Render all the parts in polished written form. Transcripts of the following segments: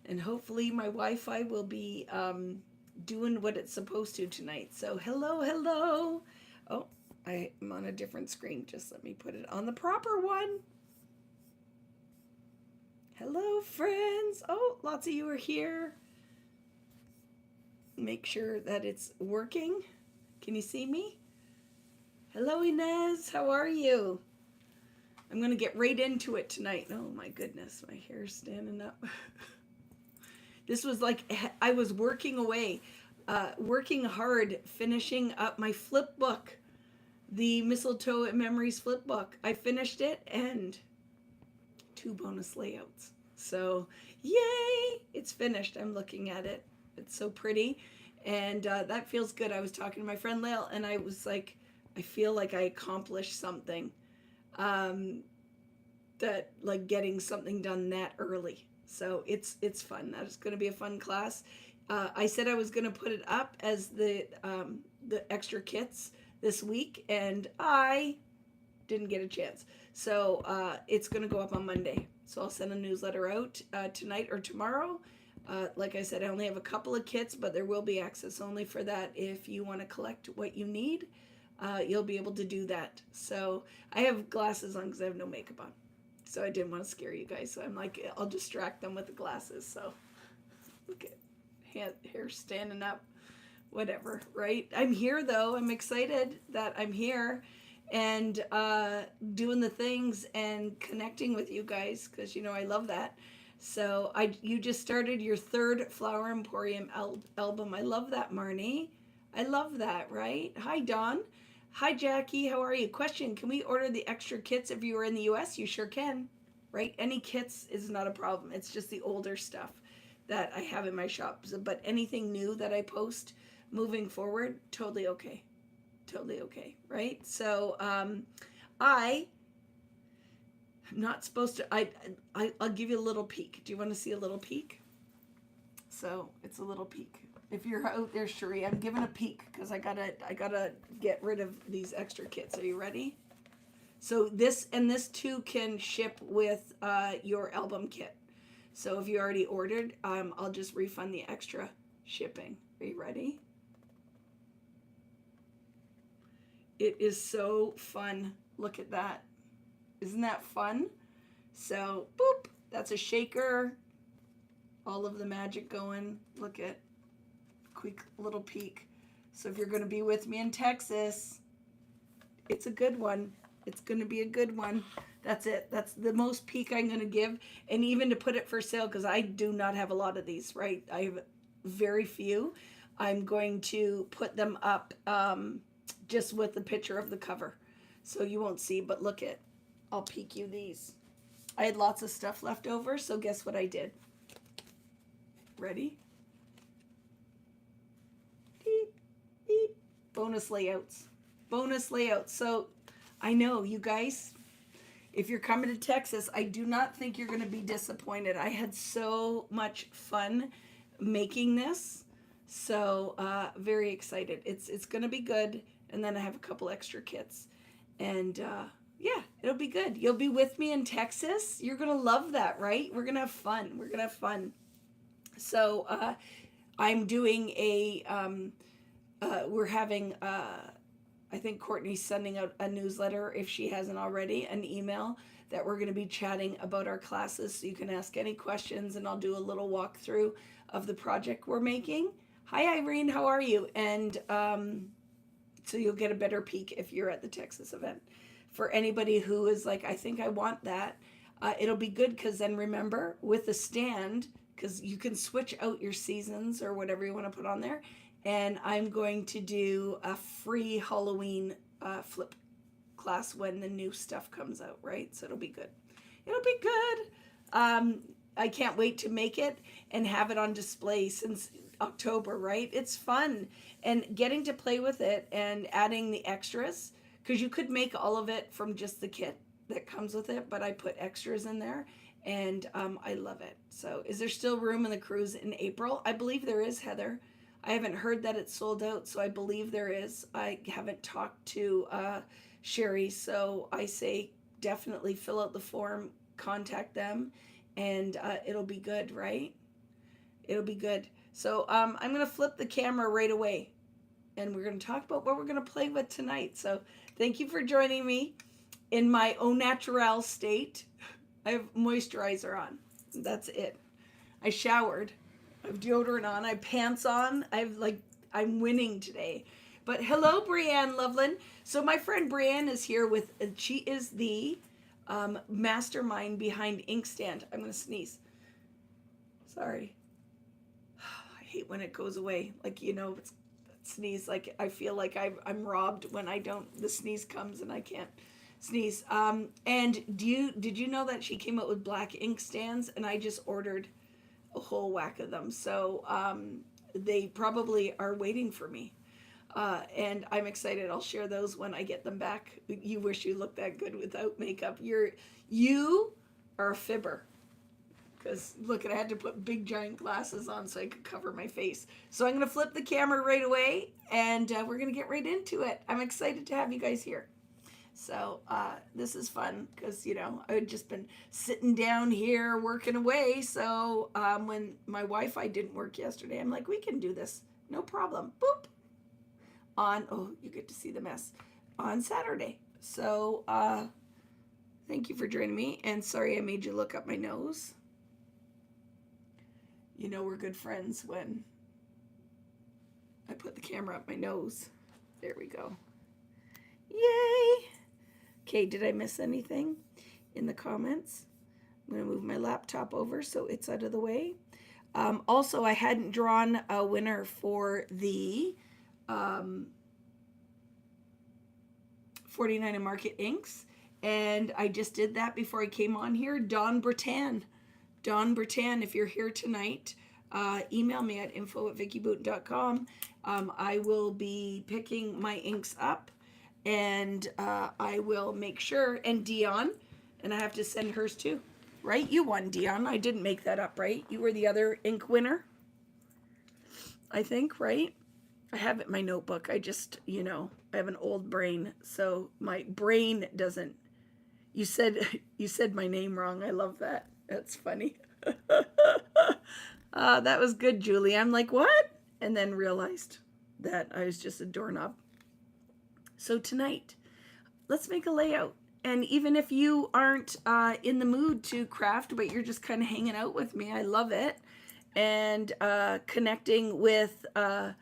And hopefully my Wi-Fi will be doing what it's supposed to tonight. So hello, hello. Oh, I'm on a different screen. Just let me put it on the proper one. Hello, friends. Oh, lots of you are here. Make sure that it's working. Can you see me? Hello, Inez. How are you? I'm going to get right into it tonight. Oh, my goodness. My hair's standing up. This was like I was working away, working hard, finishing up my flip book, the Mistletoe and Memories flip book. I finished it and 2 bonus layouts. So, yay! It's finished. I'm looking at it. It's so pretty. And that feels good. I was talking to my friend Lael, and I was like, I feel like I accomplished something. That like getting something done that early. So it's fun. That is going to be a fun class. I said I was going to put it up as the extra kits this week, and I didn't get a chance. So it's going to go up on Monday. So I'll send a newsletter out tonight or tomorrow. Like I said, I only have a couple of kits, but there will be access only for that. If you want to collect what you need, you'll be able to do that. So I have glasses on because I have no makeup on. So I didn't want to scare you guys. So I'm like, I'll distract them with the glasses. So look at hair standing up, whatever, right? I'm here though. I'm excited that I'm here and doing the things and connecting with you guys because you know I love that. So you just started your third Flower Emporium album. I love that, Marnie. I love that, right? Hi, Dawn. Hi, Jackie. How are you? Question: can we order the extra kits if you are in the U.S.? You sure can, right? Any kits is not a problem. It's just the older stuff that I have in my shop. But anything new that I post moving forward, totally okay. Totally okay, right? So I'm not supposed to. I'll give you a little peek. Do you want to see a little peek? So it's a little peek. If you're out there, Cherie, I'm giving a peek because I gotta get rid of these extra kits. Are you ready? So this too can ship with your album kit. So if you already ordered, I'll just refund the extra shipping. Are you ready? It is so fun. Look at that. Isn't that fun? So, boop, that's a shaker. All of the magic going. Look at quick little peek. So if you're going to be with me in Texas, it's a good one. It's going to be a good one. That's it. That's the most peek I'm going to give. And even to put it for sale, because I do not have a lot of these, right? I have very few. I'm going to put them up just with the picture of the cover. So you won't see, but look at, I'll peek you these. I had lots of stuff left over, so guess what I did? Ready? Beep, beep. Bonus layouts. Bonus layouts. So I know, you guys, if you're coming to Texas, I do not think you're going to be disappointed. I had so much fun making this. So very excited. It's going to be good. And then I have a couple extra kits. And yeah, it'll be good. You'll be with me in Texas. You're going to love that, right? We're going to have fun. We're going to have fun. So I'm doing we're having, I think Courtney's sending out a newsletter, if she hasn't already, an email that we're going to be chatting about our classes. So you can ask any questions and I'll do a little walkthrough of the project we're making. Hi, Irene. How are you? And so you'll get a better peek if you're at the Texas event. For anybody who is like, I think I want that, it'll be good because then remember, with the stand, because you can switch out your seasons or whatever you want to put on there. And I'm going to do a free Halloween flip class when the new stuff comes out, right? So it'll be good. It'll be good. I can't wait to make it and have it on display since October, right? It's fun. And getting to play with it and adding the extras, because you could make all of it from just the kit that comes with it, but I put extras in there and I love it. So is there still room in the cruise in April? I believe there is, Heather. I haven't heard that it's sold out, so I believe there is. I haven't talked to Sherry, so I say definitely fill out the form, contact them, and it'll be good, right? It'll be good. So I'm going to flip the camera right away, and we're going to talk about what we're going to play with tonight. So thank you for joining me in my au naturel state. I have moisturizer on. That's it. I showered. I have deodorant on. I have pants on. I'm winning today. But hello, Brianne Loveland. So my friend Brianne is here with, she is the mastermind behind Inkstand. I'm going to sneeze. Sorry. I hate when it goes away. Like, it's sneeze. Like, I feel like I'm robbed when the sneeze comes and I can't sneeze. And did you know that she came out with black ink stands, and I just ordered a whole whack of them. So they probably are waiting for me. And I'm excited. I'll share those when I get them back. You wish you looked that good without makeup. You are a fibber. Because look, I had to put big giant glasses on so I could cover my face. So I'm going to flip the camera right away, and we're going to get right into it. I'm excited to have you guys here. So this is fun because, I had just been sitting down here working away. So when my Wi-Fi didn't work yesterday, I'm like, we can do this. No problem. Boop. Oh, you get to see the mess on Saturday. So thank you for joining me. And sorry I made you look up my nose. We're good friends when I put the camera up my nose. There we go. Yay! Okay, did I miss anything in the comments? I'm going to move my laptop over so it's out of the way. Also, I hadn't drawn a winner for the 49 and Market Inks, and I just did that before I came on here. Dawn Bretan, if you're here tonight, email me at info@vickybooten.com. I will be picking my inks up, and I will make sure, and Dion, and I have to send hers too, right? You won, Dion. I didn't make that up, right? You were the other ink winner, I think, right? I have it in my notebook. I just, I have an old brain, so my brain doesn't. You said my name wrong. I love that. That's funny. That was good, Julie. I'm like, what? And then realized that I was just a doorknob. So tonight, let's make a layout. And even if you aren't in the mood to craft, but you're just kind of hanging out with me, I love it. And connecting with our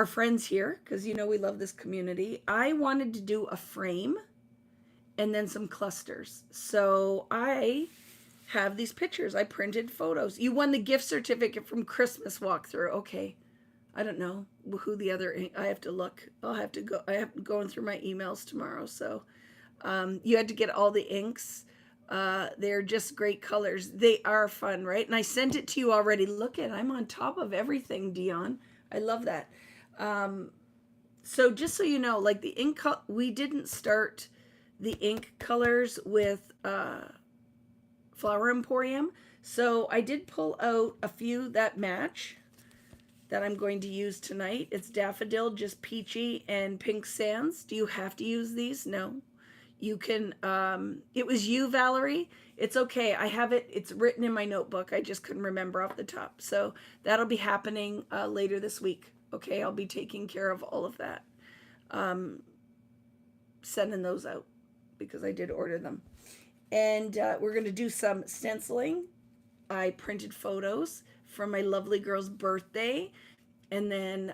friends here, because we love this community. I wanted to do a frame and then some clusters. So I have these pictures. I printed photos. You won the gift certificate from Christmas Walkthrough. Okay. I don't know who the other, I have to look. I have going through my emails tomorrow. So you had to get all the inks. They're just great colors. They are fun, right? And I sent it to you already. Look at, I'm on top of everything, Dion. I love that. So just so you know, like the ink, we didn't start the ink colors with Flower Emporium. So I did pull out a few that match that I'm going to use tonight. It's Daffodil, just peachy, and Pink Sands. Do you have to use these? No. You can, it was you, Valerie. It's okay. I have it. It's written in my notebook. I just couldn't remember off the top. So that'll be happening later this week. Okay, I'll be taking care of all of that. Sending those out because I did order them. And we're going to do some stenciling. I printed photos from my lovely girl's birthday. And then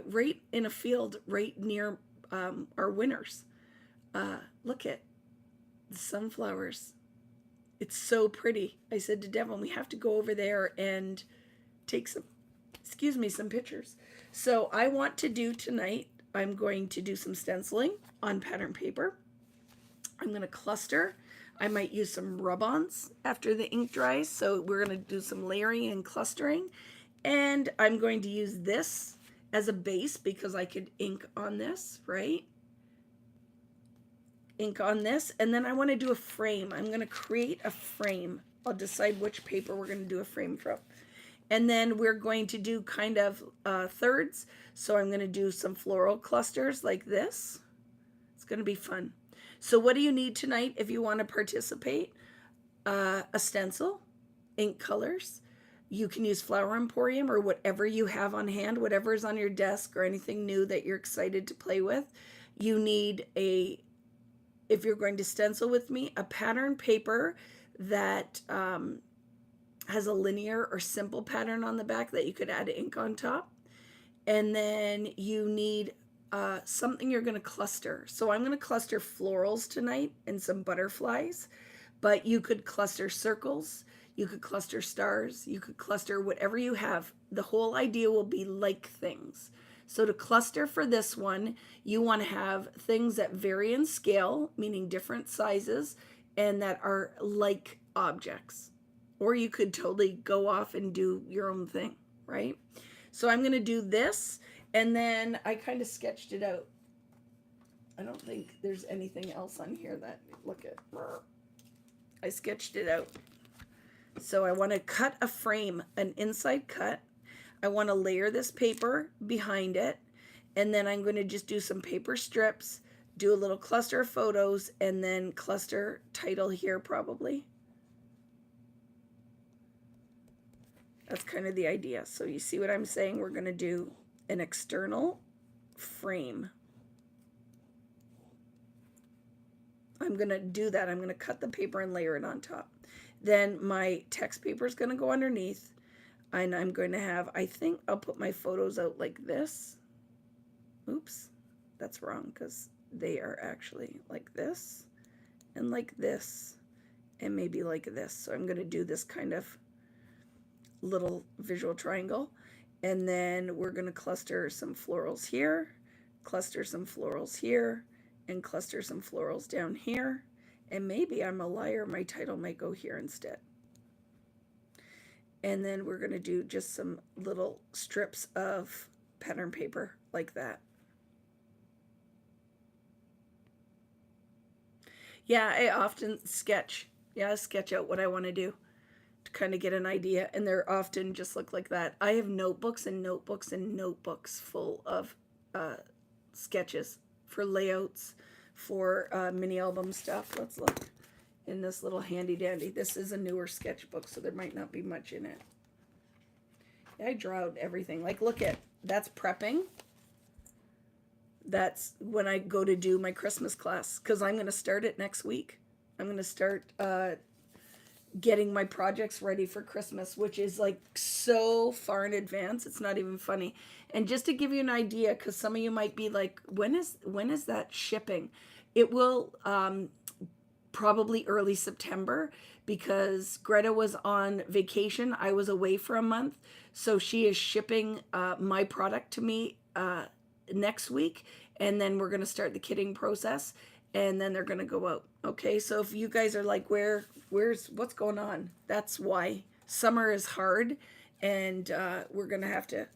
right in a field right near our winners. Look at the sunflowers. It's so pretty. I said to Devin, we have to go over there and take some pictures. So I want to do tonight, I'm going to do some stenciling on pattern paper. I'm going to cluster. I might use some rub-ons after the ink dries. So we're going to do some layering and clustering. And I'm going to use this as a base because I could ink on this, right? Ink on this. And then I want to do a frame. I'm going to create a frame. I'll decide which paper we're going to do a frame from. And then we're going to do kind of thirds. So I'm going to do some floral clusters like this. It's going to be fun. So what do you need tonight if you want to participate? A stencil, ink colors, You can use Flower Emporium or whatever you have on hand, whatever is on your desk or anything new that you're excited to play with. You need if you're going to stencil with me, a pattern paper that has a linear or simple pattern on the back that you could add ink on top. And then you need something you're going to cluster. So I'm going to cluster florals tonight and some butterflies, but you could cluster circles, you could cluster stars, you could cluster whatever you have. The whole idea will be like things. So to cluster for this one, you want to have things that vary in scale, meaning different sizes, and that are like objects. Or you could totally go off and do your own thing, right? So I'm going to do this, and then I kind of sketched it out. I don't think there's anything else on here that, look at, I sketched it out. So I want to cut a frame, an inside cut. I want to layer this paper behind it, and then I'm going to just do some paper strips, do a little cluster of photos, and then cluster title here probably. That's kind of the idea. So you see what I'm saying? We're going to do an external frame. I'm going to do that. I'm going to cut the paper and layer it on top. Then my text paper is going to go underneath. And I'm going to have, I think I'll put my photos out like this. Oops, that's wrong because they are actually like this and maybe like this. So I'm going to do this kind of little visual triangle, and then we're going to cluster some florals here, cluster some florals here, and cluster some florals down here, and maybe I'm a liar, my title might go here instead. And then we're going to do just some little strips of pattern paper like that. Yeah, I often sketch out what I want to do to kind of get an idea, and they're often just look like that. I have notebooks and notebooks and notebooks full of sketches for layouts, for mini album stuff. Let's look in this little handy dandy. This is a newer sketchbook, so there might not be much in it. I draw out everything. Like, look at, that's prepping. That's when I go to do my Christmas class, because I'm going to start it next week. I'm going to start getting my projects ready for Christmas, which is like so far in advance. It's not even funny. And just to give you an idea, because some of you might be like, when is that shipping? It will probably early September, because Greta was on vacation. I was away for a month. So she is shipping my product to me next week. And then we're going to start the kitting process. And then they're going to go out. Okay, so if you guys are like, what's going on? That's why. Summer is hard. And we're going to have to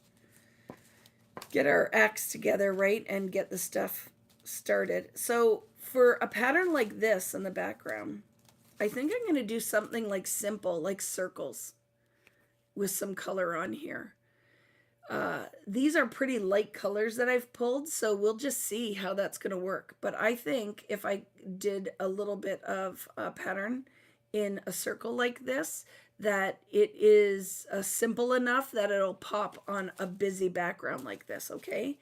get our acts together, right? And get the stuff started. So for a pattern like this in the background, I think I'm going to do something like simple, like circles with some color on here. These are pretty light colors that I've pulled, so we'll just see how that's going to work. But I think if I did a little bit of a pattern in a circle like this, that it is simple enough that it'll pop on a busy background like this, okay?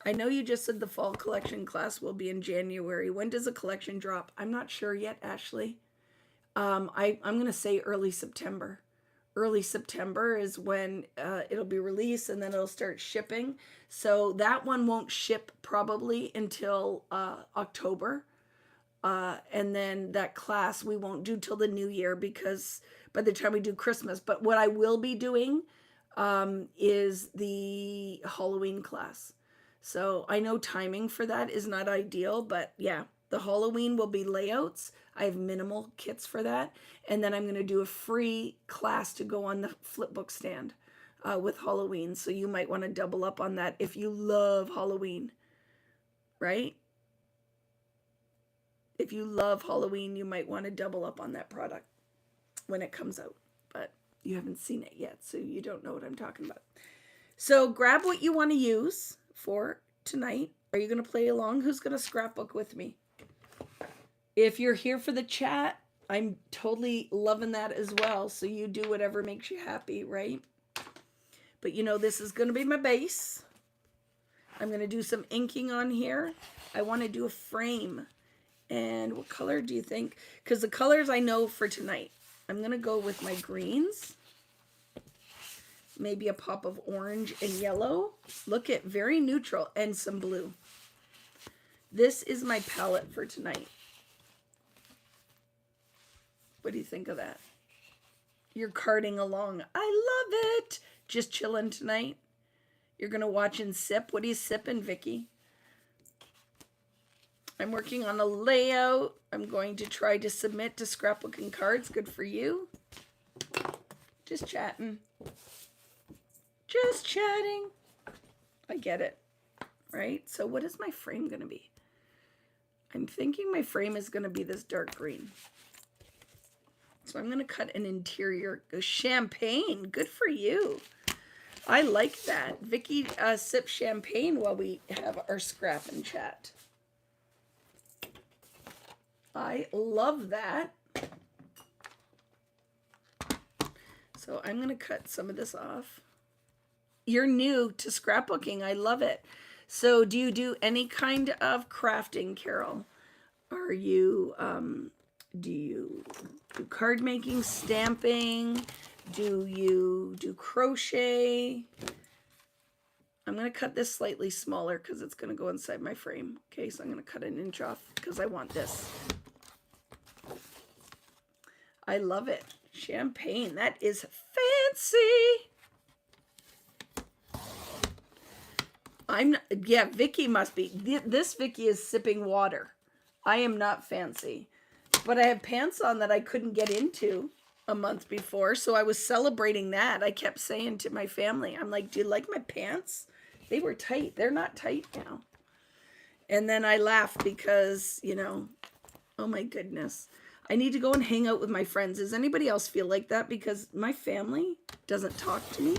I know you just said the fall collection class will be in January. When does a collection drop? I'm not sure yet, Ashley. I'm going to say early September. Early September is when it'll be released, and then it'll start shipping. So that one won't ship probably until October. And then that class we won't do till the new year, because by the time we do Christmas. But what I will be doing is the Halloween class. So I know timing for that is not ideal, but yeah, the Halloween will be layouts. I have minimal kits for that. And then I'm going to do a free class to go on the flipbook stand with Halloween. So you might want to double up on that if you love Halloween, right? If you love Halloween, you might want to double up on that product when it comes out. But you haven't seen it yet, so you don't know what I'm talking about. So grab what you want to use for tonight. Are you going to play along? Who's going to scrapbook with me? If you're here for the chat, I'm totally loving that as well. So you do whatever makes you happy, right? But you know, this is going to be my base. I'm going to do some inking on here. I want to do a frame. And what color do you think? Because the colors I know for tonight. I'm going to go with my greens. Maybe a pop of orange and yellow. Look at very neutral and some blue. This is my palette for tonight. What do you think of that? You're carting along. I love it. Just chilling tonight. You're going to watch and sip. What are you sipping, Vicki? I'm working on a layout. I'm going to try to submit to Scrapbook and Cards. Good for you. Just chatting. Just chatting. I get it. Right? So what is my frame going to be? I'm thinking my frame is going to be this dark green. So I'm going to cut an interior. Champagne. Good for you. I like that. Vicki sips champagne while we have our scrap and chat. I love that. So I'm going to cut some of this off. You're new to scrapbooking. I love it. So do you do any kind of crafting, Carol? Are you, do you do card making, stamping? Do you do crochet? I'm going to cut this slightly smaller because it's going to go inside my frame. Okay, so I'm going to cut an inch off because I want this. I love it. Champagne. That is fancy. Yeah, Vicki must be. This Vicki is sipping water. I am not fancy. But I have pants on that I couldn't get into a month before, so I was celebrating that. I kept saying to my family, I'm like, do you like my pants? They were tight. They're not tight now. And then I laughed because, you know, oh my goodness. I need to go and hang out with my friends. Does anybody else feel like that? Because my family doesn't talk to me.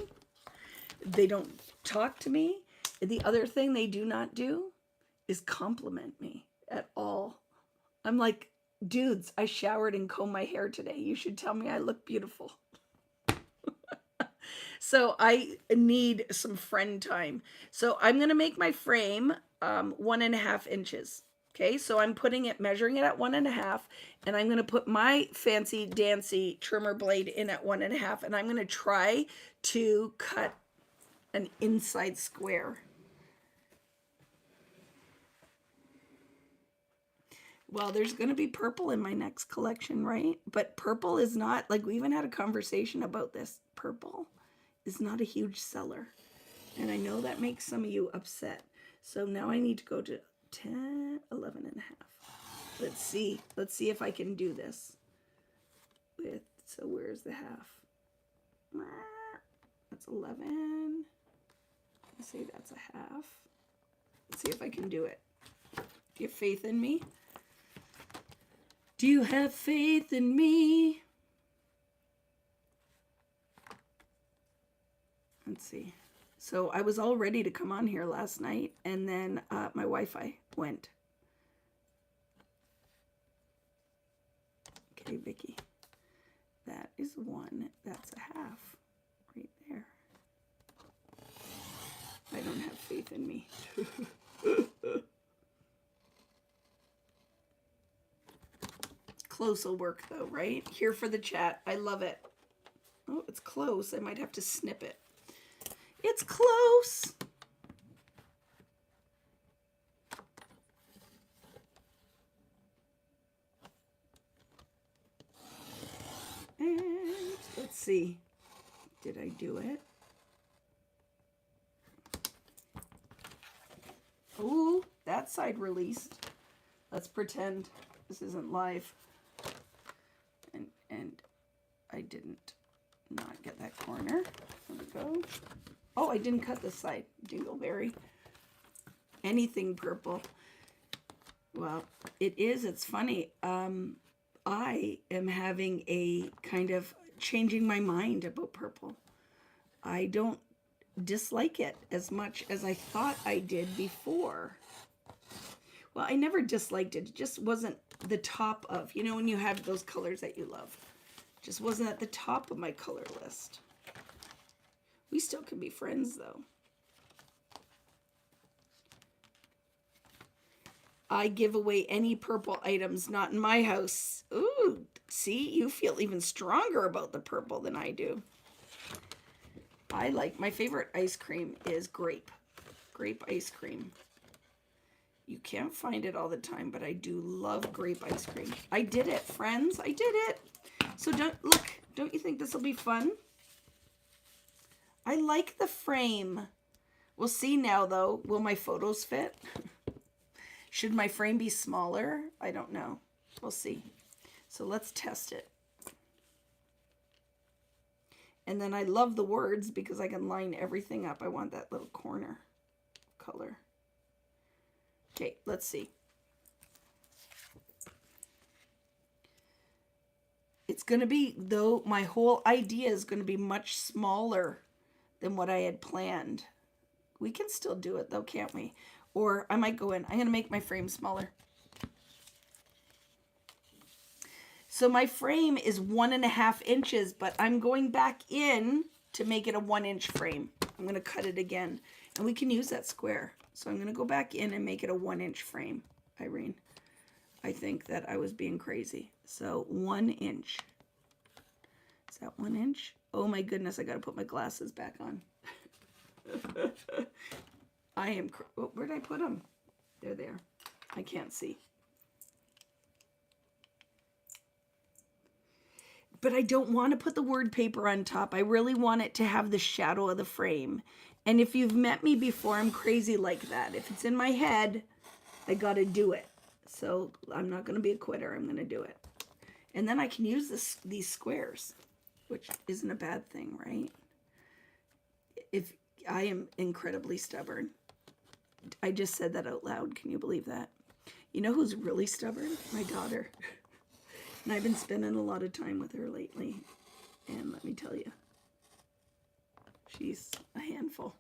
They don't talk to me. The other thing they do not do is compliment me at all. I'm like, dudes, I showered and combed my hair today. You should tell me I look beautiful. So I need some friend time. So I'm going to make my frame 1.5 inches. Okay, so I'm measuring it at 1.5, and I'm going to put my fancy dancy trimmer blade in at 1.5, and I'm going to try to cut an inside square. Well, there's going to be purple in my next collection, right? But purple is not, like, we even had a conversation about this. Purple is not a huge seller. And I know that makes some of you upset. So now I need to go to 10, 11.5. Let's see. Let's see if I can do this. So where's the half? That's 11. Let's say that's a half. Let's see if I can do it. Do you have faith in me? Do you have faith in me? Let's see. So I was all ready to come on here last night, and then my Wi-Fi went. Okay, Vicki. That is 1. That's a half right there. I don't have faith in me. Close will work though, right? Here for the chat. I love it. Oh, it's close. I might have to snip it. It's close. And let's see. Did I do it? Oh, that side released. Let's pretend this isn't live. And I didn't not get that corner. There we go. Oh, I didn't cut this side. Dingleberry. Anything purple. Well, it is. It's funny. I am having a kind of changing my mind about purple. I don't dislike it as much as I thought I did before. Well, I never disliked it. It just wasn't the top of, you know, when you have those colors that you love. It just wasn't at the top of my color list. We still can be friends, though. I give away any purple items not in my house. Ooh, see, you feel even stronger about the purple than I do. I like, my favorite ice cream is grape ice cream. You can't find it all the time, but I do love grape ice cream. I did it, friends. I did it. So don't you think this will be fun? I like the frame. We'll see now, though. Will my photos fit? Should my frame be smaller? I don't know. We'll see. So let's test it. And then I love the words because I can line everything up. I want that little corner color. Okay, let's see. It's going to be, though, my whole idea is going to be much smaller than what I had planned. We can still do it, though, can't we? Or I might go in. I'm going to make my frame smaller. So my frame is 1.5 inches, but I'm going back in to make it a 1-inch frame. I'm going to cut it again. And we can use that square. So I'm going to go back in and make it a 1-inch frame, Irene. I think that I was being crazy. So 1 inch. Is that 1 inch? Oh my goodness, I got to put my glasses back on. I am, where did I put them? They're there. I can't see. But I don't want to put the word paper on top. I really want it to have the shadow of the frame. And if you've met me before, I'm crazy like that. If it's in my head, I got to do it. So I'm not going to be a quitter. I'm going to do it. And then I can use these squares, which isn't a bad thing, right? If I am incredibly stubborn. I just said that out loud. Can you believe that? You know who's really stubborn? My daughter. And I've been spending a lot of time with her lately. And let me tell you, she's a handful.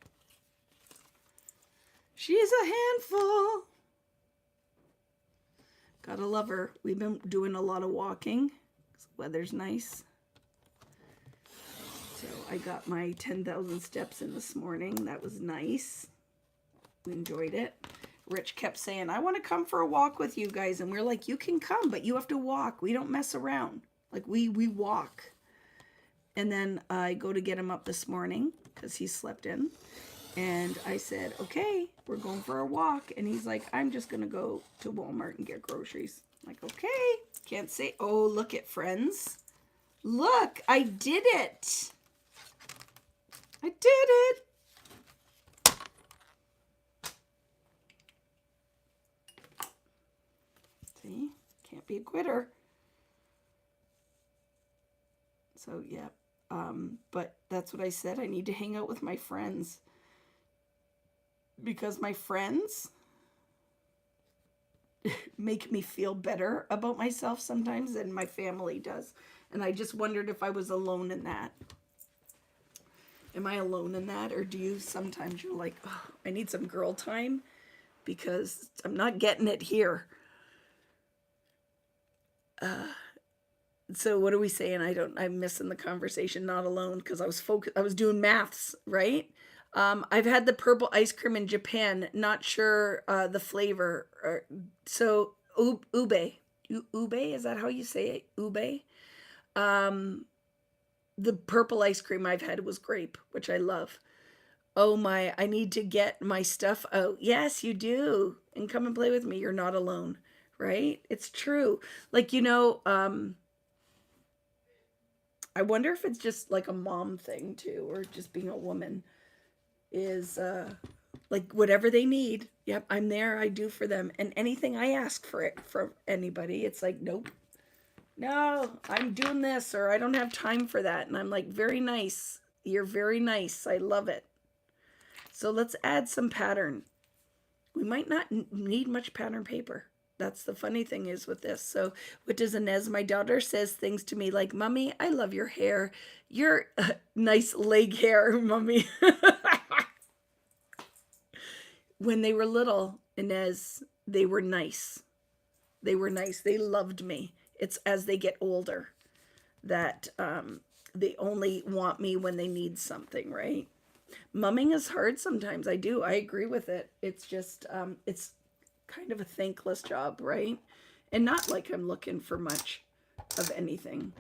She's a handful. Gotta love her. We've been doing a lot of walking. The weather's nice. So I got my 10,000 steps in this morning. That was nice. We enjoyed it. Rich kept saying, I want to come for a walk with you guys. And we're like, you can come, but you have to walk. We don't mess around. Like, we walk. And then I go to get him up this morning because he slept in. And I said, okay, we're going for a walk. And he's like, I'm just going to go to Walmart and get groceries. I'm like, okay. Can't say, oh, look at friends. Look, I did it. I did it. See, can't be a quitter. So, yeah. But that's what I said. I need to hang out with my friends. Because my friends make me feel better about myself sometimes than my family does. And I just wondered if I was alone in that. Am I alone in that? Or do you sometimes you're like, oh, I need some girl time because I'm not getting it here. So what are we saying? I'm missing the conversation, not alone, because I was doing maths, right? I've had the purple ice cream in Japan, not sure the flavor. So ube, is that how you say it? Ube. The purple ice cream I've had was grape, which I love. Oh my, I need to get my stuff out. Yes, you do. And come and play with me. You're not alone, right? It's true. Like, I wonder if it's just like a mom thing too, or just being a woman is like whatever they need. Yep, I'm there. I do for them. And anything I ask for it from anybody, it's like, nope. No, I'm doing this, or I don't have time for that. And I'm like, very nice. You're very nice. I love it. So let's add some pattern. We might not need much pattern paper. That's the funny thing is with this. So what does Inez, my daughter, says things to me like, Mommy, I love your hair. Your nice leg hair, Mommy. When they were little, Inez, they were nice. They were nice. They loved me. It's as they get older that they only want me when they need something, right? Mumming is hard sometimes. I do. I agree with it. It's just, it's kind of a thankless job, right? And not like I'm looking for much of anything.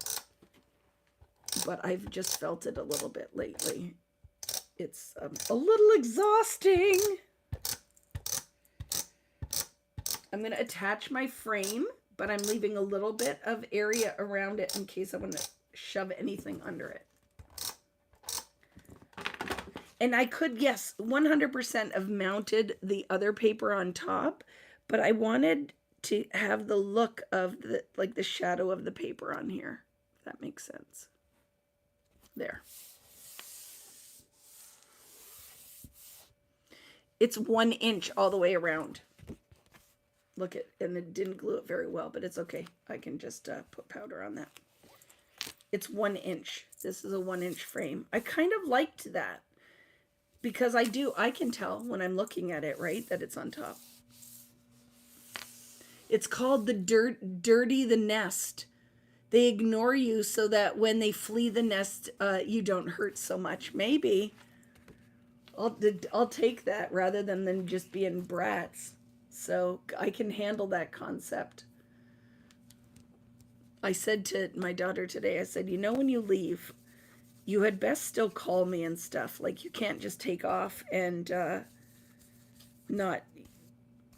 But I've just felt it a little bit lately. It's a little exhausting. I'm going to attach my frame, but I'm leaving a little bit of area around it in case I want to shove anything under it. And I could, yes, 100% have mounted the other paper on top, but I wanted to have the look of the, like the shadow of the paper on here. If that makes sense. There. It's 1 inch all the way around. Look at, and it didn't glue it very well, but it's okay. I can just put powder on that. It's 1 inch. This is a 1 inch frame. I kind of liked that because I can tell when I'm looking at it, right, that it's on top. It's called the dirty the nest. They ignore you so that when they flee the nest, you don't hurt so much. Maybe I'll take that rather than just being brats. So I can handle that concept. I said to my daughter today, I said, you know, when you leave, you had best still call me and stuff. Like, you can't just take off and not,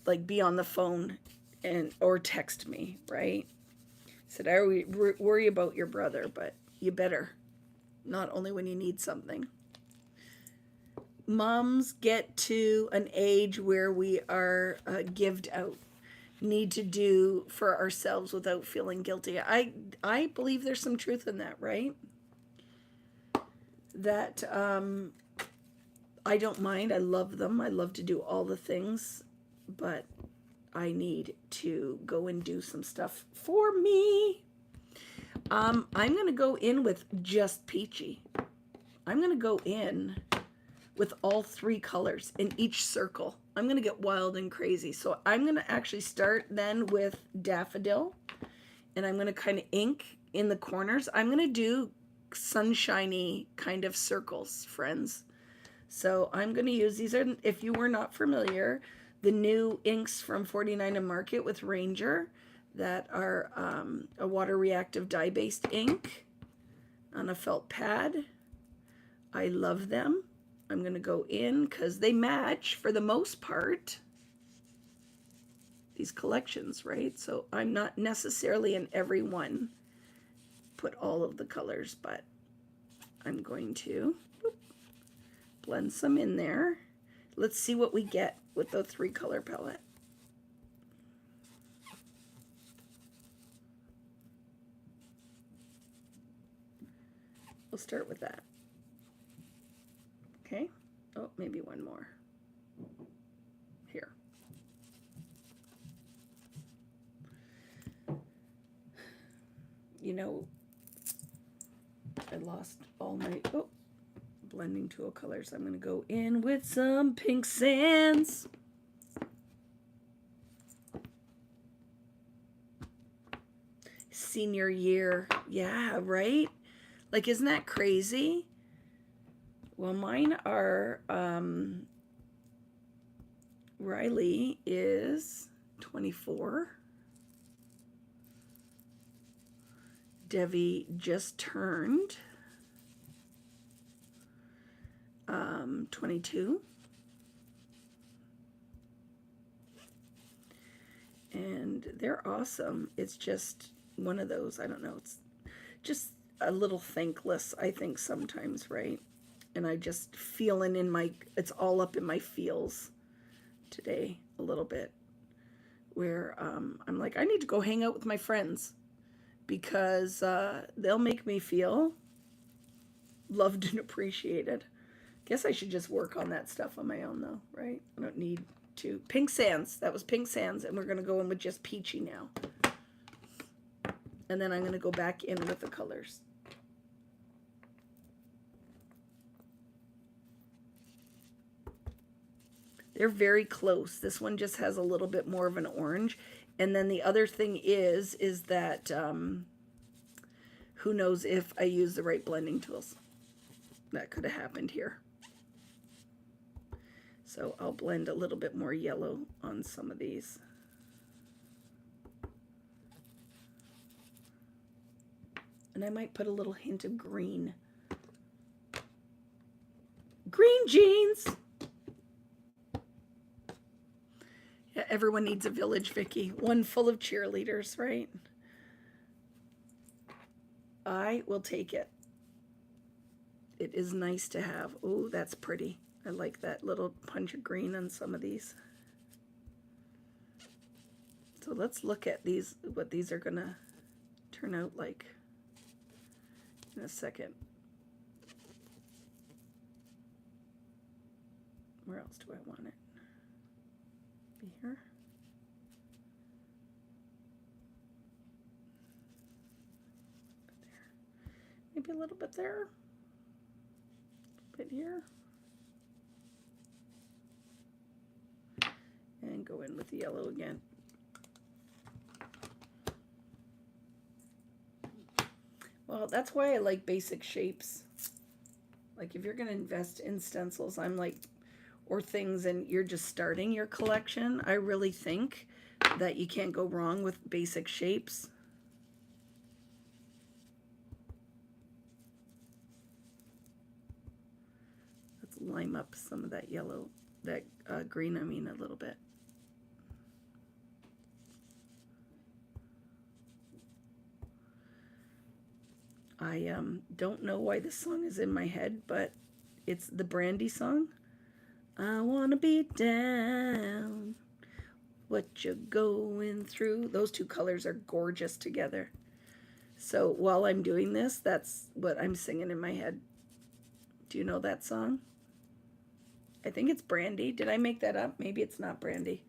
like, be on the phone or text me, right? I said, I worry about your brother, but you better. Not only when you need something. Moms get to an age where we are gived out, need to do for ourselves without feeling guilty. I believe there's some truth in that, right? That I don't mind. I love them. I love to do all the things, but I need to go and do some stuff for me. I'm going to go in with just peachy. I'm going to go in with all 3 colors in each circle. I'm going to get wild and crazy. So I'm going to actually start then with daffodil, and I'm going to kind of ink in the corners. I'm going to do sunshiny kind of circles, friends. So I'm going to use, these are, if you were not familiar, the new inks from 49 and Market with Ranger that are a water reactive dye-based ink on a felt pad. I love them. I'm going to go in because they match for the most part these collections, right? So I'm not necessarily in every one put all of the colors, but I'm going to blend some in there. Let's see what we get with the 3 color palette. We'll start with that. Okay. Oh, maybe one more. Here. You know, I lost all my blending tool colors. I'm going to go in with some pink sands. Senior year. Yeah, right? Like, isn't that crazy? Well, mine are, Riley is 24. Devi just turned 22. And they're awesome. It's just one of those, I don't know, it's just a little thankless, I think, sometimes, right? And I just feeling in my, it's all up in my feels today a little bit, where I'm like, I need to go hang out with my friends because they'll make me feel loved and appreciated. Guess I should just work on that stuff on my own though, right? I don't need to. Pink sands, that was pink sands, and we're gonna go in with just peachy now. And then I'm gonna go back in with the colors. They're very close. This one just has a little bit more of an orange. And then the other thing is that who knows if I use the right blending tools. That could have happened here. So I'll blend a little bit more yellow on some of these. And I might put a little hint of green. Green jeans! Yeah, everyone needs a village, Vicki. One full of cheerleaders, right? I will take it. It is nice to have. Oh, that's pretty. I like that little punch of green on some of these. So let's look at these, what these are gonna turn out like in a second. Where else do I want it? Be here. Maybe a little bit there. A bit here. And go in with the yellow again. Well, that's why I like basic shapes. Like if you're going to invest in stencils, I'm like, or things, and you're just starting your collection, I really think that you can't go wrong with basic shapes. Let's lime up some of that yellow, that green, I mean, a little bit. I don't know why this song is in my head, but it's the Brandy song. I wanna be down, what you're going through. Those two colors are gorgeous together. So while I'm doing this, that's what I'm singing in my head. Do you know that song? I think it's Brandy. Did I make that up? Maybe it's not Brandy.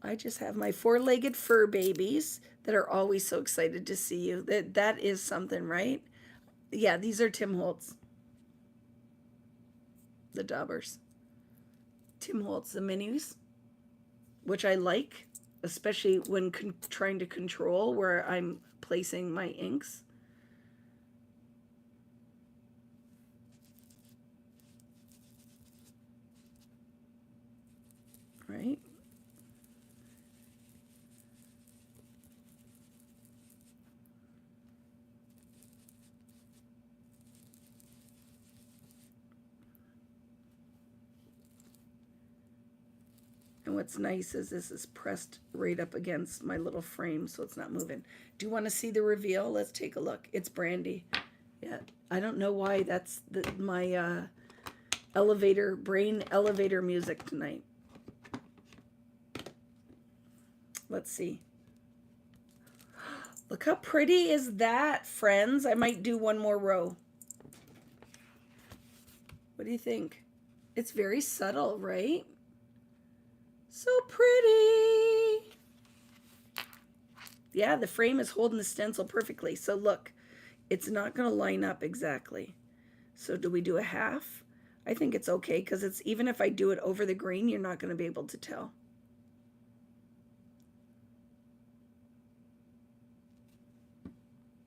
I just have my four-legged fur babies that are always so excited to see you. That is something, right? Yeah, these are Tim Holtz. The daubers. Tim Holtz, the minis, which I like, especially when trying to control where I'm placing my inks. Right? And what's nice is this is pressed right up against my little frame, so it's not moving. Do you want to see the reveal? Let's take a look. It's Brandy. Yeah, I don't know why that's my brain elevator music tonight. Let's see. Look how pretty is that, friends. I might do one more row. What do you think? It's very subtle, right? So pretty. Yeah, the frame is holding the stencil perfectly. So look, it's not going to line up exactly. So do we do a half? I think it's okay because it's, even if I do it over the green, you're not going to be able to tell.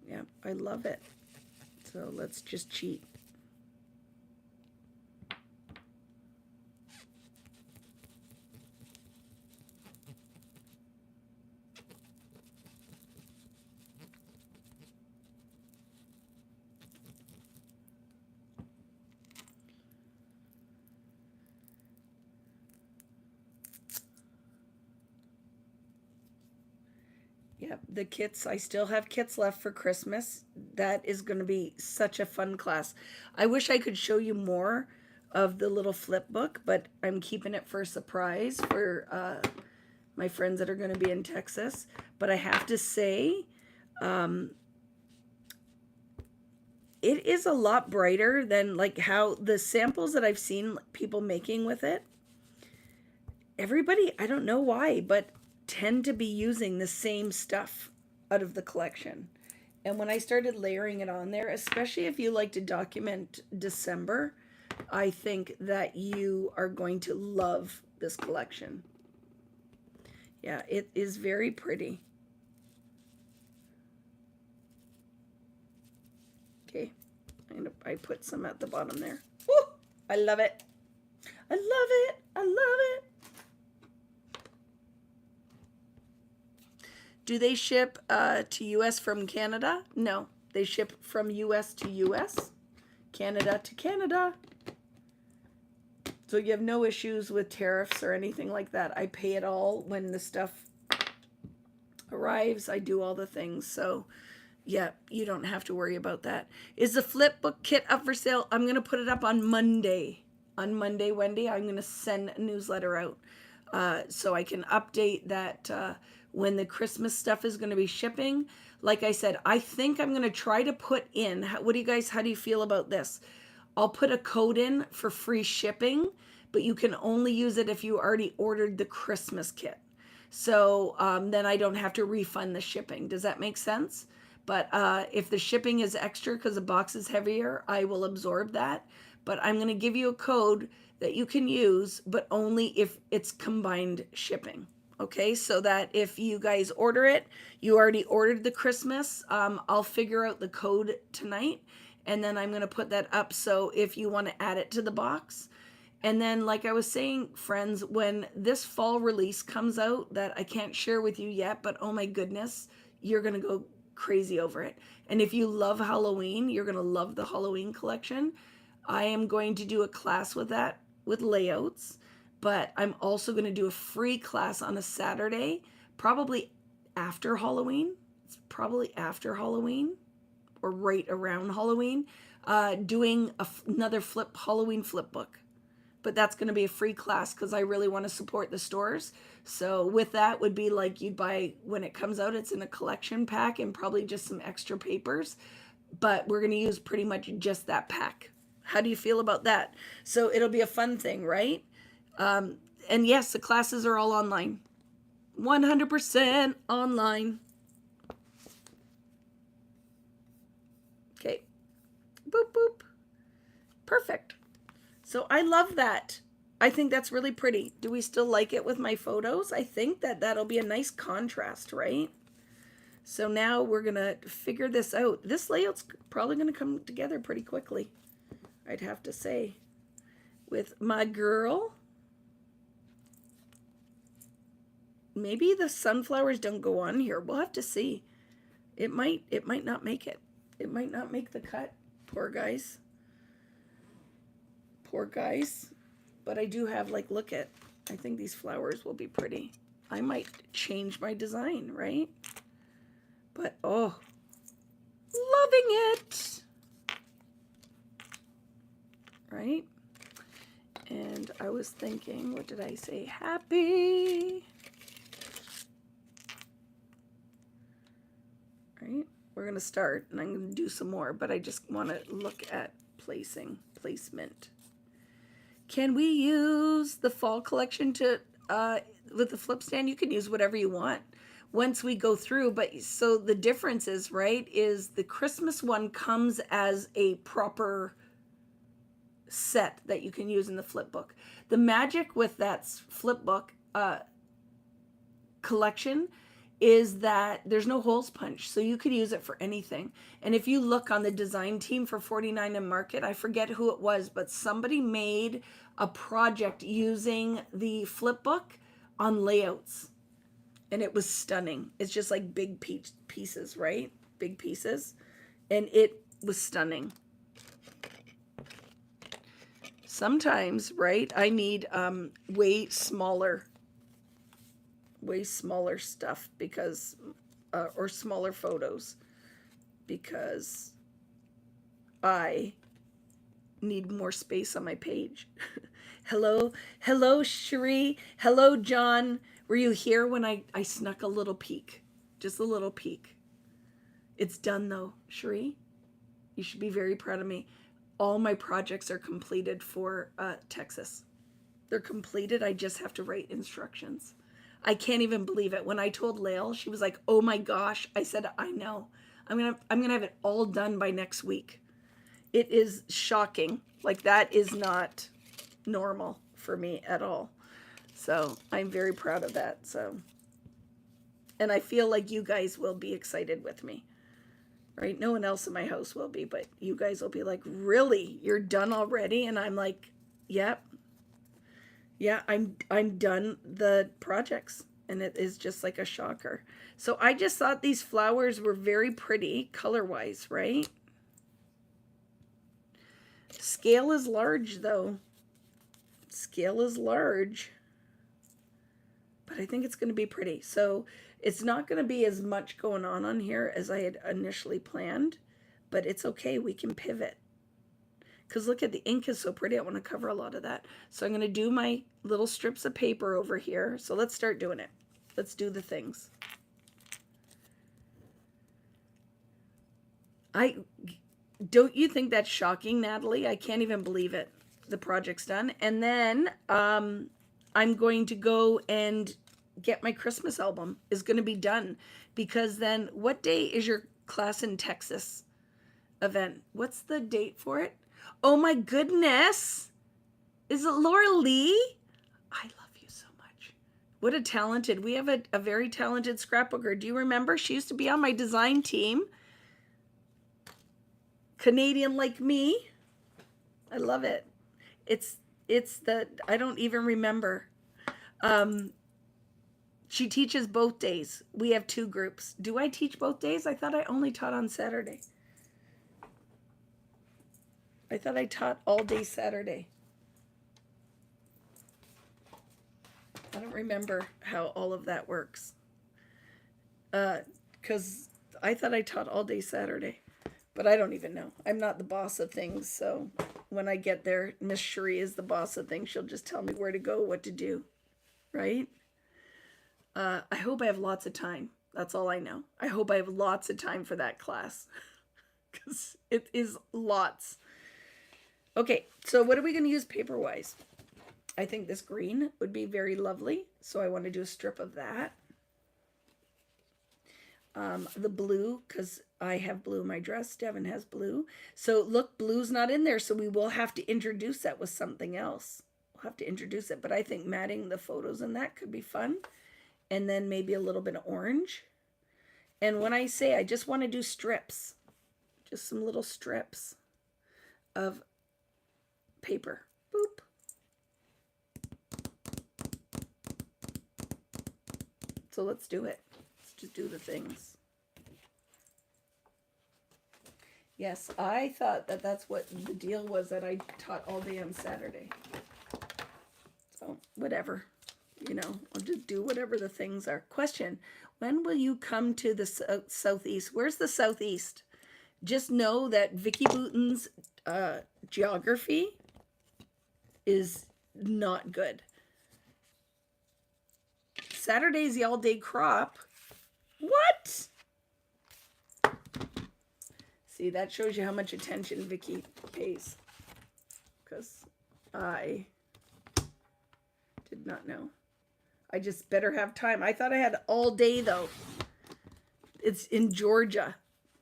Yeah, I love it. So let's just cheat. Yep, the kits, I still have kits left for Christmas. That is going to be such a fun class. I wish I could show you more of the little flip book, but I'm keeping it for a surprise for my friends that are going to be in Texas. But I have to say, it is a lot brighter than like how the samples that I've seen people making with it. Everybody, I don't know why, but tend to be using the same stuff out of the collection. And when I started layering it on there, especially if you like to document December, I think that you are going to love this collection. Yeah, it is very pretty. Okay, I put some at the bottom there. Woo! I love it. I love it. I love it. Do they ship to US from Canada? No, they ship from US to US, Canada to Canada. So you have no issues with tariffs or anything like that. I pay it all when the stuff arrives. I do all the things. So yeah, you don't have to worry about that. Is the flip book kit up for sale? I'm going to put it up on Monday. On Monday, Wendy, I'm going to send a newsletter out so I can update that when the Christmas stuff is going to be shipping. Like I said, I think I'm going to try to put in, how do you feel about this? I'll put a code in for free shipping, but you can only use it if you already ordered the Christmas kit. So then I don't have to refund the shipping. Does that make sense? But if the shipping is extra because the box is heavier, I will absorb that. But I'm going to give you a code that you can use, but only if it's combined shipping. Okay, so that if you guys order it, you already ordered the Christmas, I'll figure out the code tonight, and then I'm going to put that up so if you want to add it to the box. And then, like I was saying, friends, when this fall release comes out that I can't share with you yet, but oh my goodness, you're going to go crazy over it. And if you love Halloween, you're going to love the Halloween collection. I am going to do a class with that, with layouts, but I'm also going to do a free class on a Saturday, probably after Halloween. It's probably after Halloween or right around Halloween, doing another Halloween flip book. But that's going to be a free class because I really want to support the stores. So with that would be like you'd buy, when it comes out, it's in a collection pack and probably just some extra papers. But we're going to use pretty much just that pack. How do you feel about that? So it'll be a fun thing, right? And yes, the classes are all online. 100% online. Okay. Boop, boop. Perfect. So I love that. I think that's really pretty. Do we still like it with my photos? I think that that'll be a nice contrast, right? So now we're going to figure this out. This layout's probably going to come together pretty quickly, I'd have to say, with my girl. Maybe the sunflowers don't go on here. We'll have to see. It might not make it. It might not make the cut. Poor guys. Poor guys. But I do have, like, look at, I think these flowers will be pretty. I might change my design, right? But, oh, loving it. Right? And I was thinking, what did I say? Happy. Right? We're going to start, and I'm going to do some more, but I just want to look at placement. Can we use the fall collection to, with the flip stand? You can use whatever you want once we go through. But so the difference is, right, is the Christmas one comes as a proper set that you can use in the flip book. The magic with that flip book collection is that there's no holes punched, so you could use it for anything. And if you look on the design team for 49 and Market, I forget who it was, but somebody made a project using the flip book on layouts, and it was stunning. It's just like big pieces, right? Big pieces, and it was stunning. Sometimes, right, I need way smaller stuff because or smaller photos because I need more space on my page. Hello Cherie. Hello John. Were you here when I snuck a little peek? Just a little peek. It's done though, Cherie. You should be very proud of me. All my projects are completed for Texas. They're completed. I just have to write instructions. I can't even believe it. When I told Lael, she was like, "Oh my gosh." I said, "I know. I'm gonna have it all done by next week." it is shocking. Like, that is not normal for me at all. So I'm very proud of that. So, and I feel like you guys will be excited with me, right? No one else in my house will be, but you guys will be like, really? You're done already? And I'm like, yep. Yeah, I'm done the projects. And it is just like a shocker. So I just thought these flowers were very pretty color-wise, right? Scale is large, though. Scale is large. But I think it's going to be pretty. So it's not going to be as much going on here as I had initially planned. But it's okay. We can pivot. Because look at the ink is so pretty. I want to cover a lot of that. So I'm going to do my little strips of paper over here. So let's start doing it. Let's do the things. Don't you think that's shocking, Natalie? I can't even believe it. The project's done. And then I'm going to go and get my Christmas album. Is going to be done. Because then, what day is your class in Texas event? What's the date for it? Oh my goodness. Is it Laura Lee? I love you so much. What a talented, we have a very talented scrapbooker. Do you remember? She used to be on my design team. Canadian like me. I love it. It's the, I don't even remember. She teaches both days. We have 2 groups. Do I teach both days? I thought I only taught on Saturday. I thought I taught all day Saturday. I don't remember how all of that works. Because I thought I taught all day Saturday. But I don't even know. I'm not the boss of things. So when I get there, Miss Cherie is the boss of things. She'll just tell me where to go, what to do. Right? I hope I have lots of time. That's all I know. I hope I have lots of time for that class. Because it is lots. Okay, so what are we going to use paper-wise? I think this green would be very lovely, so I want to do a strip of that. The blue, because I have blue in my dress. Devin has blue. So look, blue's not in there, so we will have to introduce that with something else. We'll have to introduce it, but I think matting the photos in that could be fun. And then maybe a little bit of orange. And when I say I just want to do strips, just some little strips of paper. Boop. So let's do it. Let's just do the things. Yes, I thought that that's what the deal was, that I taught all day on Saturday. So whatever, you know, I'll just do whatever the things are. Question, when will you come to the southeast? Where's the southeast? Just know that Vicki Bouton's geography is not good. Saturday's the all-day crop. What? See, that shows you how much attention Vicki pays. Because I did not know. I just better have time. I thought I had all day, though. It's in Georgia.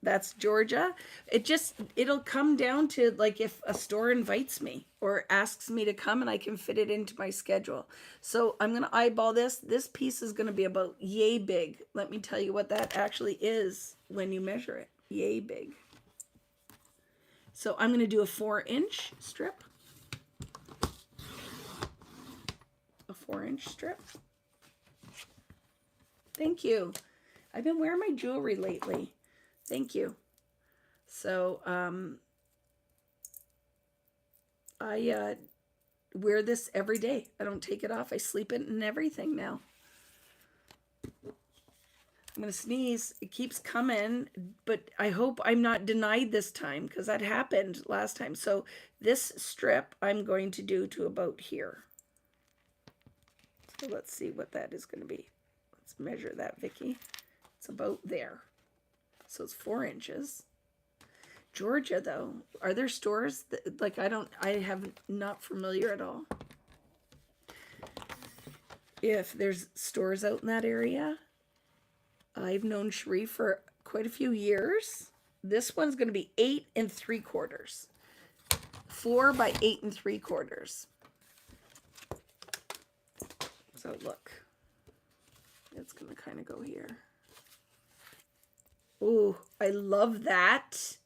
That's Georgia. It'll come down to, like, if a store invites me or asks me to come and I can fit it into my schedule. So I'm going to eyeball this. This piece is going to be about yay big. Let me tell you what that actually is when you measure it. Yay big. So I'm going to do a 4-inch strip. A 4-inch strip. Thank you. I've been wearing my jewelry lately. Thank you. So, I wear this every day. I don't take it off. I sleep it and everything now. I'm going to sneeze. It keeps coming, but I hope I'm not denied this time, because that happened last time. So this strip I'm going to do to about here. So let's see what that is going to be. Let's measure that, Vicki. It's about there. So it's 4 inches. Georgia, though, are there stores that, like, I have not familiar at all. If there's stores out in that area. I've known Cherie for quite a few years. This one's going to be 8 3/4. 4 by 8 3/4. So look, it's gonna kind of go here. Ooh, I love that.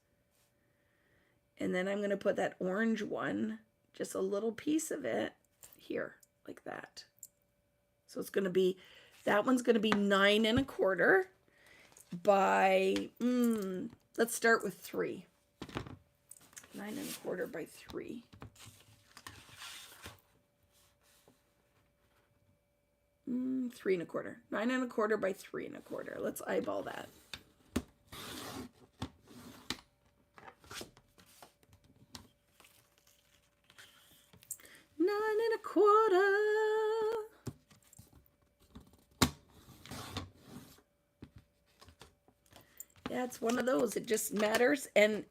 And then I'm gonna put that orange one, just a little piece of it here, like that. So it's gonna be, that one's gonna be 9 1/4 by, let's start with 3. 9 1/4 by 3. 3 1/4. 9 1/4 by 3 1/4. Let's eyeball that. 9 1/4. Yeah, it's one of those. It just matters. And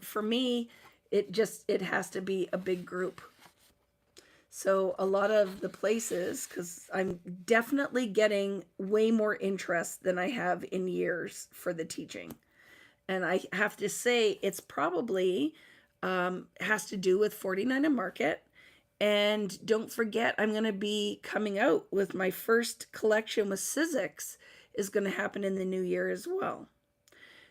for me, it has to be a big group. So a lot of the places, because I'm definitely getting way more interest than I have in years for the teaching. And I have to say, it's probably has to do with 49 and Market. And don't forget, I'm going to be coming out with my first collection with Sizzix is going to happen in the new year as well.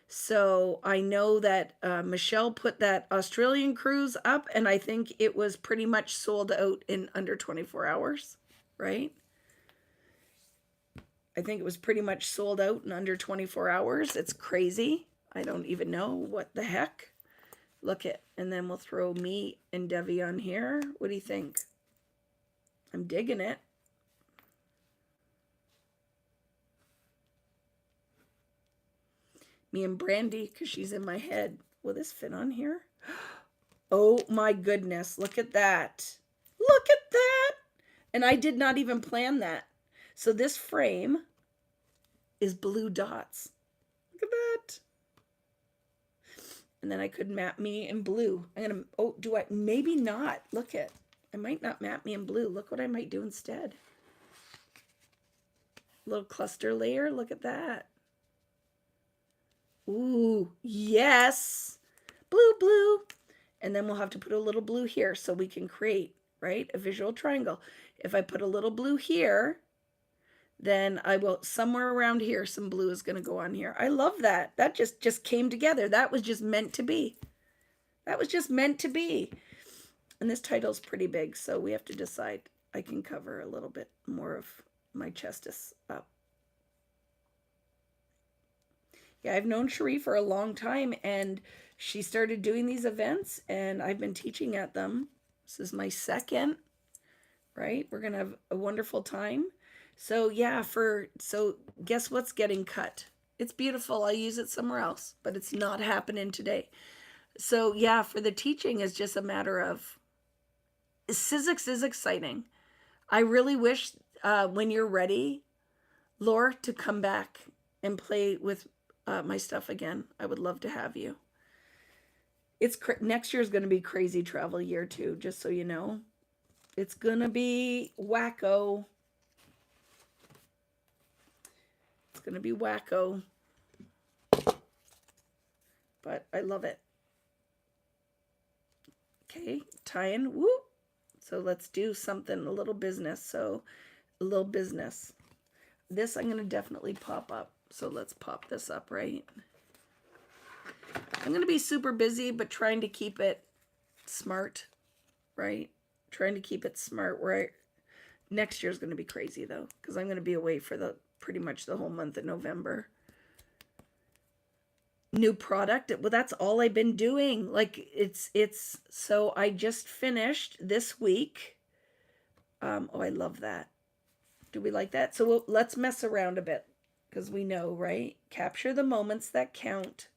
So I know that Michelle put that Australian cruise up, and I think it was pretty much sold out in under 24 hours, right? I think it was pretty much sold out in under 24 hours. It's crazy. I don't even know what the heck. Look at, and then we'll throw me and Debbie on here. What do you think? I'm digging it. Me and Brandy, because she's in my head. Will this fit on here? Oh my goodness, look at that. Look at that. And I did not even plan that. So this frame is blue dots. Look at that. And then I could map me in blue. I'm going to, oh, do I? Maybe not. Look at, I might not map me in blue. Look what I might do instead. Little cluster layer. Look at that. Ooh, yes. Blue, blue. And then we'll have to put a little blue here so we can create, right, a visual triangle. If I put a little blue here, then I will, somewhere around here, some blue is going to go on here. I love that. That just came together. That was just meant to be. That was just meant to be. And this title's pretty big, so we have to decide. I can cover a little bit more of my chest up. Yeah, I've known Cherie for a long time, and she started doing these events, and I've been teaching at them. This is my second, right? We're going to have a wonderful time. So yeah, so guess what's getting cut? It's beautiful. I'll use it somewhere else, but it's not happening today. So yeah, for the teaching is just a matter of, Sizzix is exciting. I really wish when you're ready, Laura, to come back and play with my stuff again. I would love to have you. It's next year is going to be crazy travel year too, just so you know. It's going to be wacko. It's going to be wacko. But I love it. Okay, tie in. Woo! So let's do something, a little business. So a little business. This I'm going to definitely pop up. So let's pop this up, right? I'm going to be super busy, but trying to keep it smart, right? Trying to keep it smart. Right? Next year is going to be crazy, though, because I'm going to be away for pretty much the whole month of November. New product. Well, that's all I've been doing. Like, it's so I just finished this week. Oh, I love that. Do we like that? So let's mess around a bit. Because we know, right? Capture the moments that count.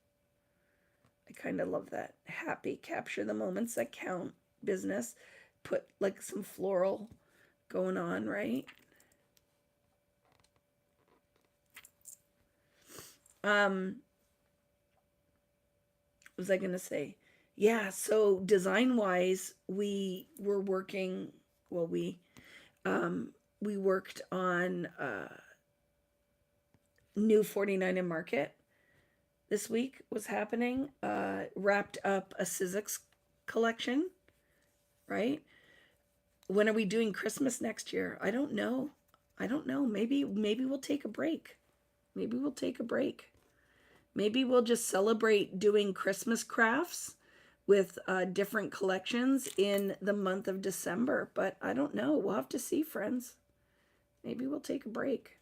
I kind of love that. Happy. Capture the moments that count. Business. Put like some floral going on, right? What was I going to say? Yeah, so design-wise, we were working, well, we worked on new 49 in Market this week was happening. Wrapped up a Sizzix collection. right? When are we doing Christmas next year? I don't know. I don't know. Maybe we'll take a break. Maybe we'll take a break. Maybe we'll just celebrate doing Christmas crafts with different collections in the month of December. But I don't know. We'll have to see, friends. Maybe we'll take a break.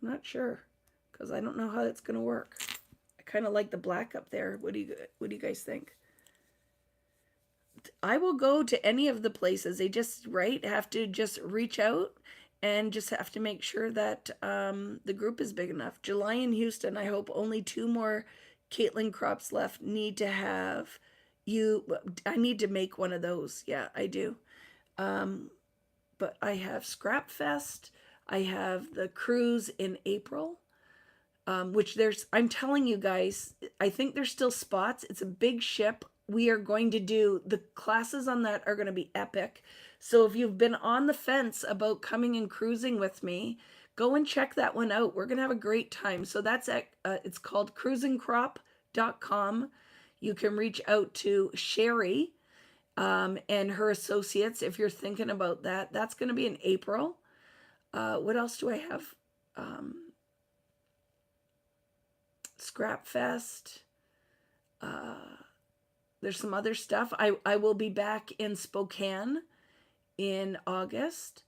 I'm not sure because I don't know how it's going to work. I kind of like the black up there. What do you guys think? I will go to any of the places. They just have to just reach out and just have to make sure that the group is big enough. July in Houston, I hope only 2 more Caitlin crops left. Need to have you. I need to make one of those. Yeah, I do. But I have Scrap Fest. I have the cruise in April, which I'm telling you guys, I think there's still spots. It's a big ship. We are going to do, the classes on that are going to be epic. So if you've been on the fence about coming and cruising with me, go and check that one out. We're going to have a great time. So that's at, it's called cruisingcrop.com. You can reach out to Sherry and her associates if you're thinking about that. That's going to be in April. What else do I have? Scrap Fest. There's some other stuff. I will be back in Spokane in August,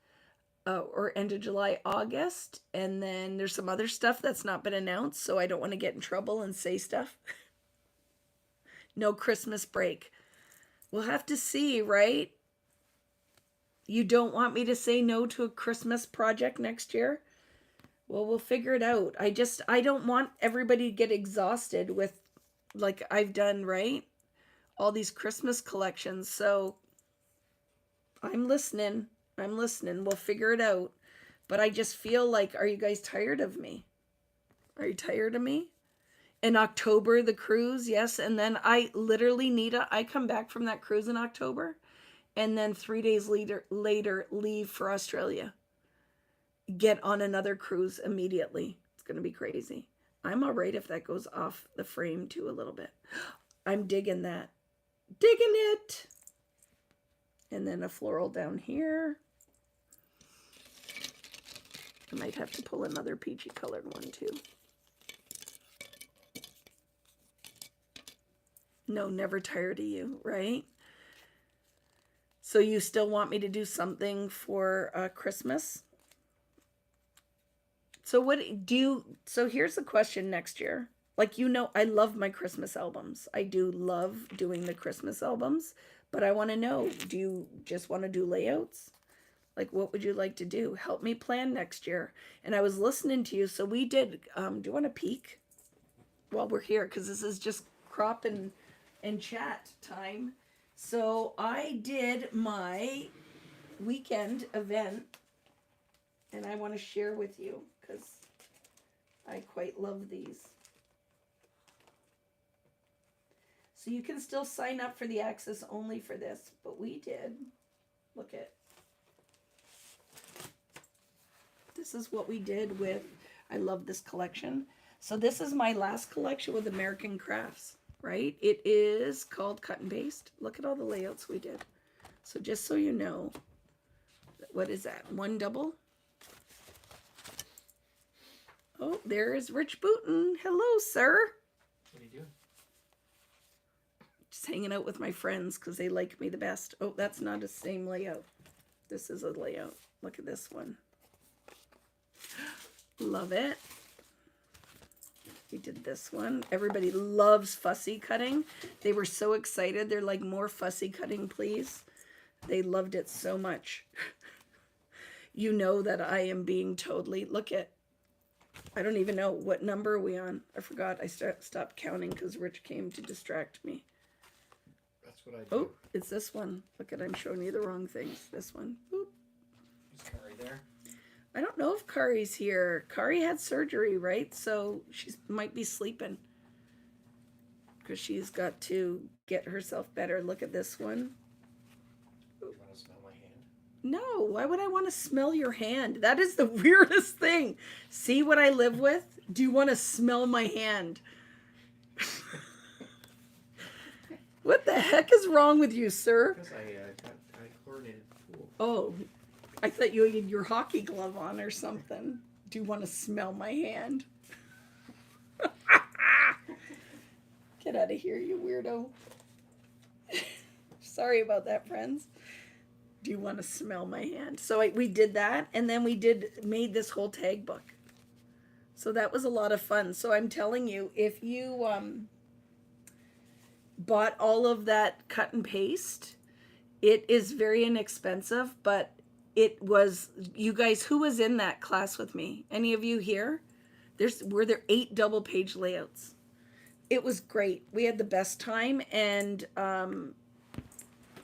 or end of July, August. And then there's some other stuff that's not been announced, so I don't want to get in trouble and say stuff. No Christmas break. We'll have to see, right? You don't want me to say no to a Christmas project next year? Well, we'll figure it out. I don't want everybody to get exhausted with, like I've done, right? All these Christmas collections. So I'm listening. We'll figure it out. But I just feel like, are you guys tired of me? Are you tired of me? In October, the cruise, yes. And then I come back from that cruise in October. And then 3 days later leave for Australia. Get on another cruise immediately. It's going to be crazy. I'm all right if that goes off the frame too a little bit. I'm digging that. Digging it. And then a floral down here. I might have to pull another peachy colored one too. No, never tired of you, right? So you still want me to do something for Christmas? So here's the question next year. Like, I love my Christmas albums. I do love doing the Christmas albums, but I want to know, do you just want to do layouts? Like, what would you like to do? Help me plan next year. And I was listening to you, so we did, do you want to peek while we're here? Because this is just crop and chat time. So I did my weekend event, and I want to share with you because I quite love these. So you can still sign up for the access only for this, but we did. Look at. This is what we did with, I love this collection. So this is my last collection with American Crafts, right? It is called Cut and Paste. Look at all the layouts we did. So just so you know, what is that? 1 double? Oh, there is Rich Booten. Hello, sir. What are you doing? Just hanging out with my friends because they like me the best. Oh, that's not the same layout. This is a layout. Look at this one. Love it. We did this one. Everybody loves fussy cutting. They were so excited. They're like, more fussy cutting, please. They loved it so much. You know that I am being totally, look at, I don't even know what number are we on. I forgot. I stopped counting because Rich came to distract me. That's what I do. Oh, it's this one. Look at, I'm showing you the wrong things. This one. Boop. Is Kari there? I don't know if Kari's here. Kari had surgery, right? So she might be sleeping because she's got to get herself better. Look at this one. Do you want to smell my hand? No, why would I want to smell your hand? That is the weirdest thing. See what I live with? Do you want to smell my hand? What the heck is wrong with you, sir? Because I chlorinated the pool. Oh, I thought you had your hockey glove on or something. Do you want to smell my hand? Get out of here, you weirdo. Sorry about that, friends. Do you want to smell my hand? So we did that, and then we made this whole tag book. So that was a lot of fun. So I'm telling you, if you bought all of that cut and paste, it is very inexpensive, but it was, you guys, who was in that class with me? Any of you here? Were there 8 double page layouts? It was great. We had the best time, and I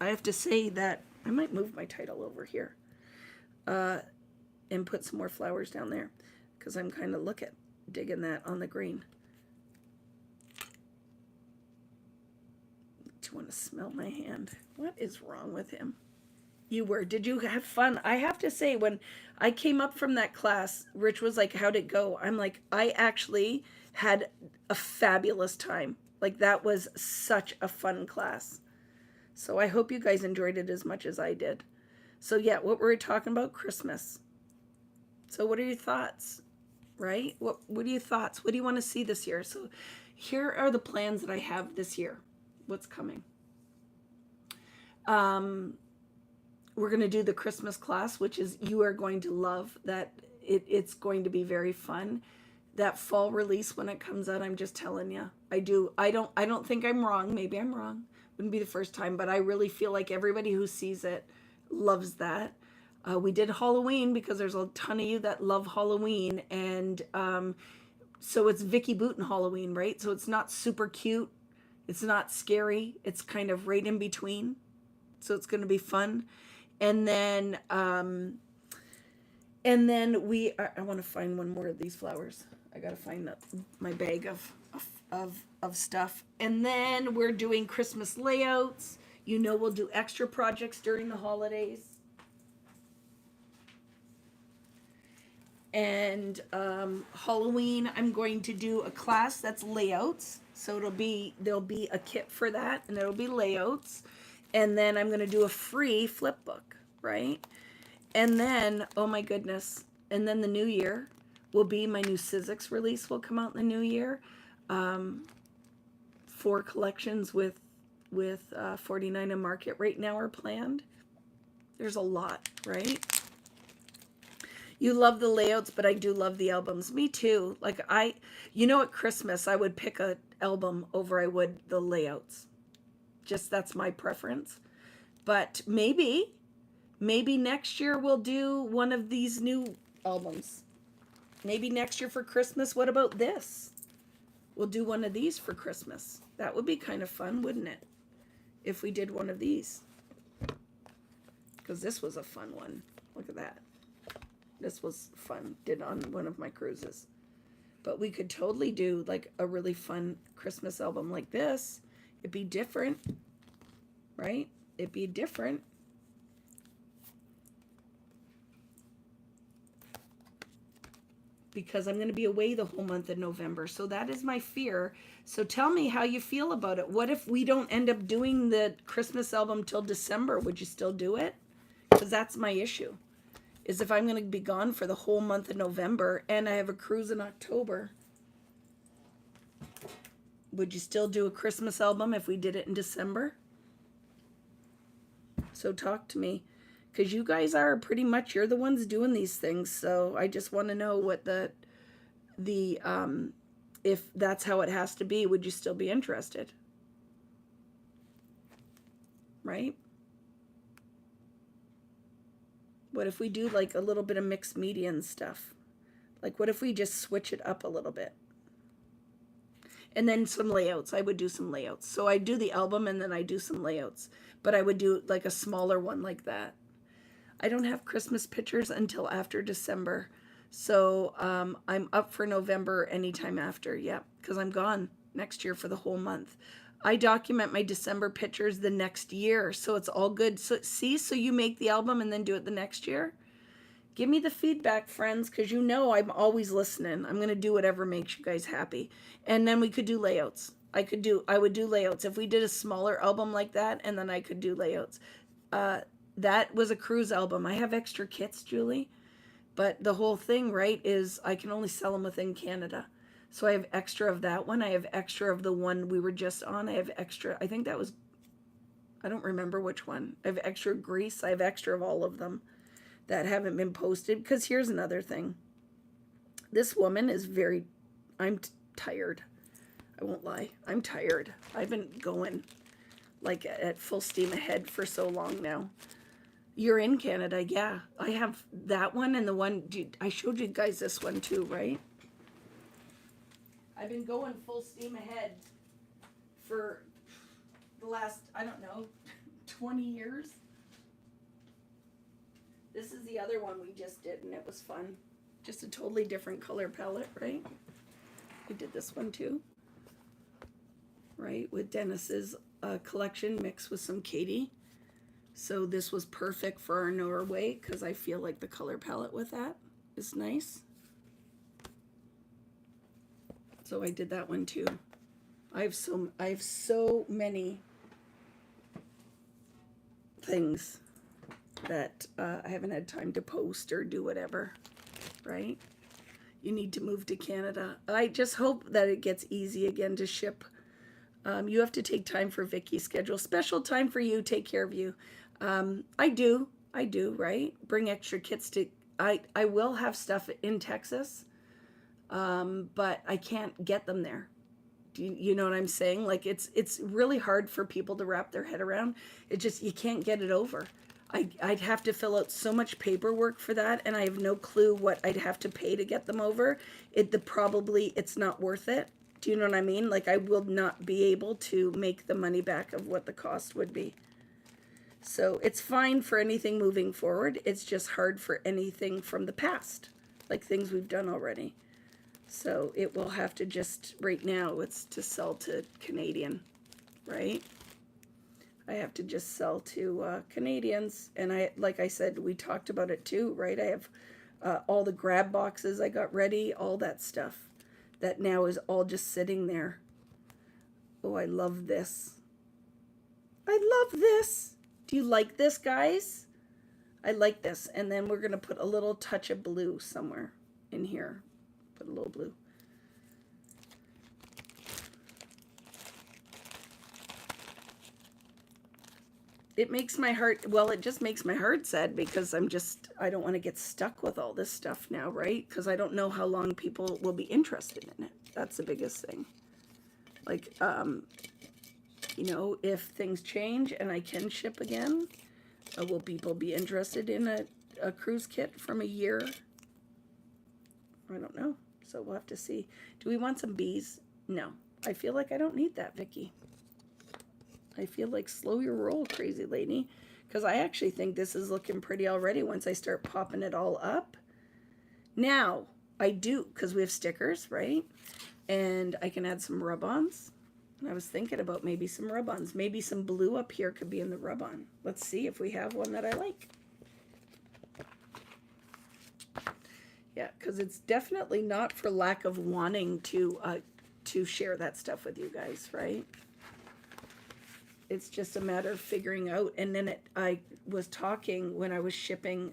have to say that I might move my title over here and put some more flowers down there, because I'm kind of digging that on the green. Do you want to smell my hand? What is wrong with him? Did you have fun? I have to say, when I came up from that class, Rich was like, how'd it go? I'm like, I actually had a fabulous time. Like, that was such a fun class. So I hope you guys enjoyed it as much as I did. So yeah, what were we talking about? Christmas. So what are your thoughts? Right? What are your thoughts? What do you want to see this year? So here are the plans that I have this year. What's coming? We're going to do the Christmas class, which is, you are going to love that. It's going to be very fun. That fall release, when it comes out, I'm just telling you, I don't think I'm wrong. Maybe I'm wrong. Wouldn't be the first time, but I really feel like everybody who sees it loves that. We did Halloween because there's a ton of you that love Halloween, and so it's Vicki Booten Halloween, right? So it's not super cute, it's not scary, it's kind of right in between. So it's going to be fun. And then I want to find one more of these flowers. I got to find my bag of stuff. And then we're doing Christmas layouts. We'll do extra projects during the holidays. And Halloween, I'm going to do a class that's layouts. So there'll be a kit for that, and it'll be layouts. And then I'm going to do a free flip book, right? And then, oh my goodness, and then the new year will be my new Sizzix release will come out in the new year. 4 collections with 49 and Market right now are planned. There's a lot, right? You love the layouts, but I do love the albums. Me too. Like at Christmas, I would pick an album over I would the layouts. Just that's my preference. But maybe next year we'll do one of these new albums. Maybe next year for Christmas. What about this? We'll do one of these for Christmas. That would be kind of fun, wouldn't it? If we did one of these. Because this was a fun one. Look at that. This was fun. Did on one of my cruises. But we could totally do like a really fun Christmas album like this. It'd be different, right? It'd be different. Because I'm going to be away the whole month of November. So that is my fear. So tell me how you feel about it. What if we don't end up doing the Christmas album till December? Would you still do it? Because that's my issue. Is if I'm going to be gone for the whole month of November and I have a cruise in October. Would you still do a Christmas album if we did it in December? So talk to me. Because you guys are pretty much, you're the ones doing these things. So I just want to know what if that's how it has to be, would you still be interested? Right? What if we do like a little bit of mixed media and stuff? Like what if we just switch it up a little bit? And then some layouts. I would do some layouts. So I do the album and then I do some layouts. But I would do like a smaller one like that. I don't have Christmas pictures until after December. So I'm up for November anytime after. Yeah, because I'm gone next year for the whole month. I document my December pictures the next year. So it's all good. So so you make the album and then do it the next year? Give me the feedback, friends, because I'm always listening. I'm going to do whatever makes you guys happy. And then we could do layouts. I would do layouts. If we did a smaller album like that, and then I could do layouts. That was a cruise album. I have extra kits, Julie, but the whole thing, right, is I can only sell them within Canada. So I have extra of that one. I have extra of the one we were just on. I have extra, I think that was, I don't remember which one. I have extra Greece. I have extra of all of them that haven't been posted. Because here's another thing. This woman is very, I'm tired. I won't lie. I'm tired. I've been going like at full steam ahead for so long now. You're in Canada, yeah. I have that one and the one, I showed you guys this one too, right? I've been going full steam ahead for the last, I don't know, 20 years. This is the other one we just did and it was fun. Just a totally different color palette, right? We did this one too. Right, with Dennis's collection mixed with some Katie. So this was perfect for our Norway because I feel like the color palette with that is nice. So I did that one too. I have so many things that I haven't had time to post or do whatever, right? You need to move to Canada. I just hope that it gets easy again to ship. You have to take time for Vicky's schedule. Special time for you, take care of you. I do, right? Bring extra kits to, I will have stuff in Texas, but I can't get them there. Do you know what I'm saying? Like it's really hard for people to wrap their head around. It just, you can't get it over. I'd have to fill out so much paperwork for that, and I have no clue what I'd have to pay to get them over. It's not worth it. Do you know what I mean? Like I will not be able to make the money back of what the cost would be. So it's fine for anything moving forward. It's just hard for anything from the past, like things we've done already. So it will have to just, right now, it's to sell to Canadian, right? I have to just sell to Canadians. And like I said, we talked about it too, right? I have all the grab boxes I got ready, all that stuff that now is all just sitting there. Oh, I love this. I love this. Do you like this, guys? I like this. And then we're going to put a little touch of blue somewhere in here. Put a little blue. It makes my heart, well, it just makes my heart sad because I don't want to get stuck with all this stuff now, right? Because I don't know how long people will be interested in it. That's the biggest thing. Like, you know, if things change and I can ship again, will people be interested in a cruise kit from a year? I don't know. So we'll have to see. Do we want some bees? No. I feel like I don't need that, Vicki. I feel like slow your roll, crazy lady. Because I actually think this is looking pretty already once I start popping it all up. Now, I do, because we have stickers, right? And I can add some rub-ons. I was thinking about maybe some rub-ons. Maybe some blue up here could be in the rub-on. Let's see if we have one that I like. Yeah, because it's definitely not for lack of wanting to share that stuff with you guys, right? It's just a matter of figuring out. And then I was talking when I was shipping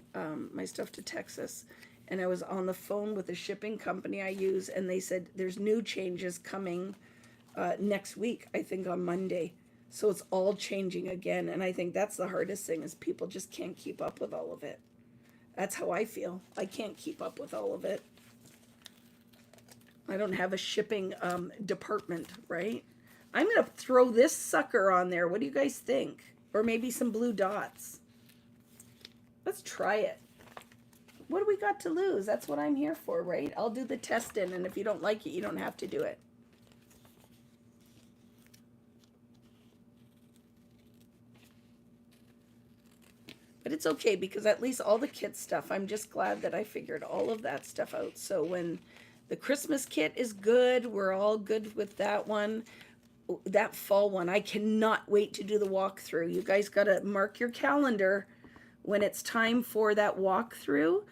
my stuff to Texas, and I was on the phone with the shipping company I use, and they said there's new changes coming next week, I think on Monday. So it's all changing again. And I think that's the hardest thing is people just can't keep up with all of it. That's how I feel. I can't keep up with all of it. I don't have a shipping department, right? I'm going to throw this sucker on there. What do you guys think? Or maybe some blue dots. Let's try it. What do we got to lose? That's what I'm here for, right? I'll do the testing, and if you don't like it, you don't have to do it. But it's okay because at least all the kit stuff, I'm just glad that I figured all of that stuff out. So when the Christmas kit is good, we're all good with that one. That fall one, I cannot wait to do the walkthrough. You guys got to mark your calendar when it's time for that walkthrough.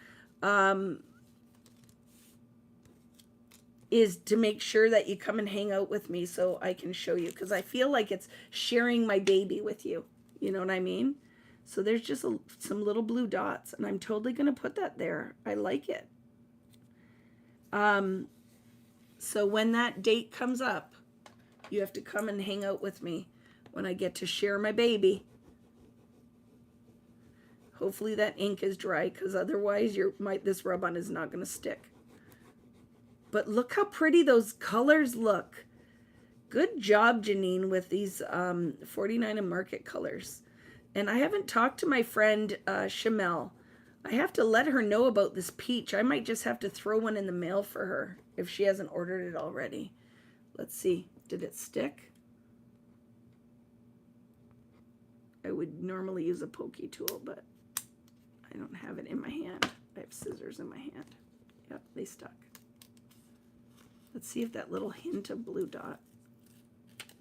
is to make sure that you come and hang out with me so I can show you, because I feel like it's sharing my baby with you. You know what I mean? So there's just some little blue dots, and I'm totally going to put that there. I like it. So when that date comes up, you have to come and hang out with me when I get to share my baby. Hopefully that ink is dry, because otherwise this rub-on is not going to stick. But look how pretty those colors look. Good job, Janine, with these 49 and Market colors. And I haven't talked to my friend Shamel. I have to let her know about this peach. I might just have to throw one in the mail for her if she hasn't ordered it already. Let's see. Did it stick? I would normally use a pokey tool, but I don't have it in my hand. I have scissors in my hand. Yep, they stuck. Let's see if that little hint of blue dot.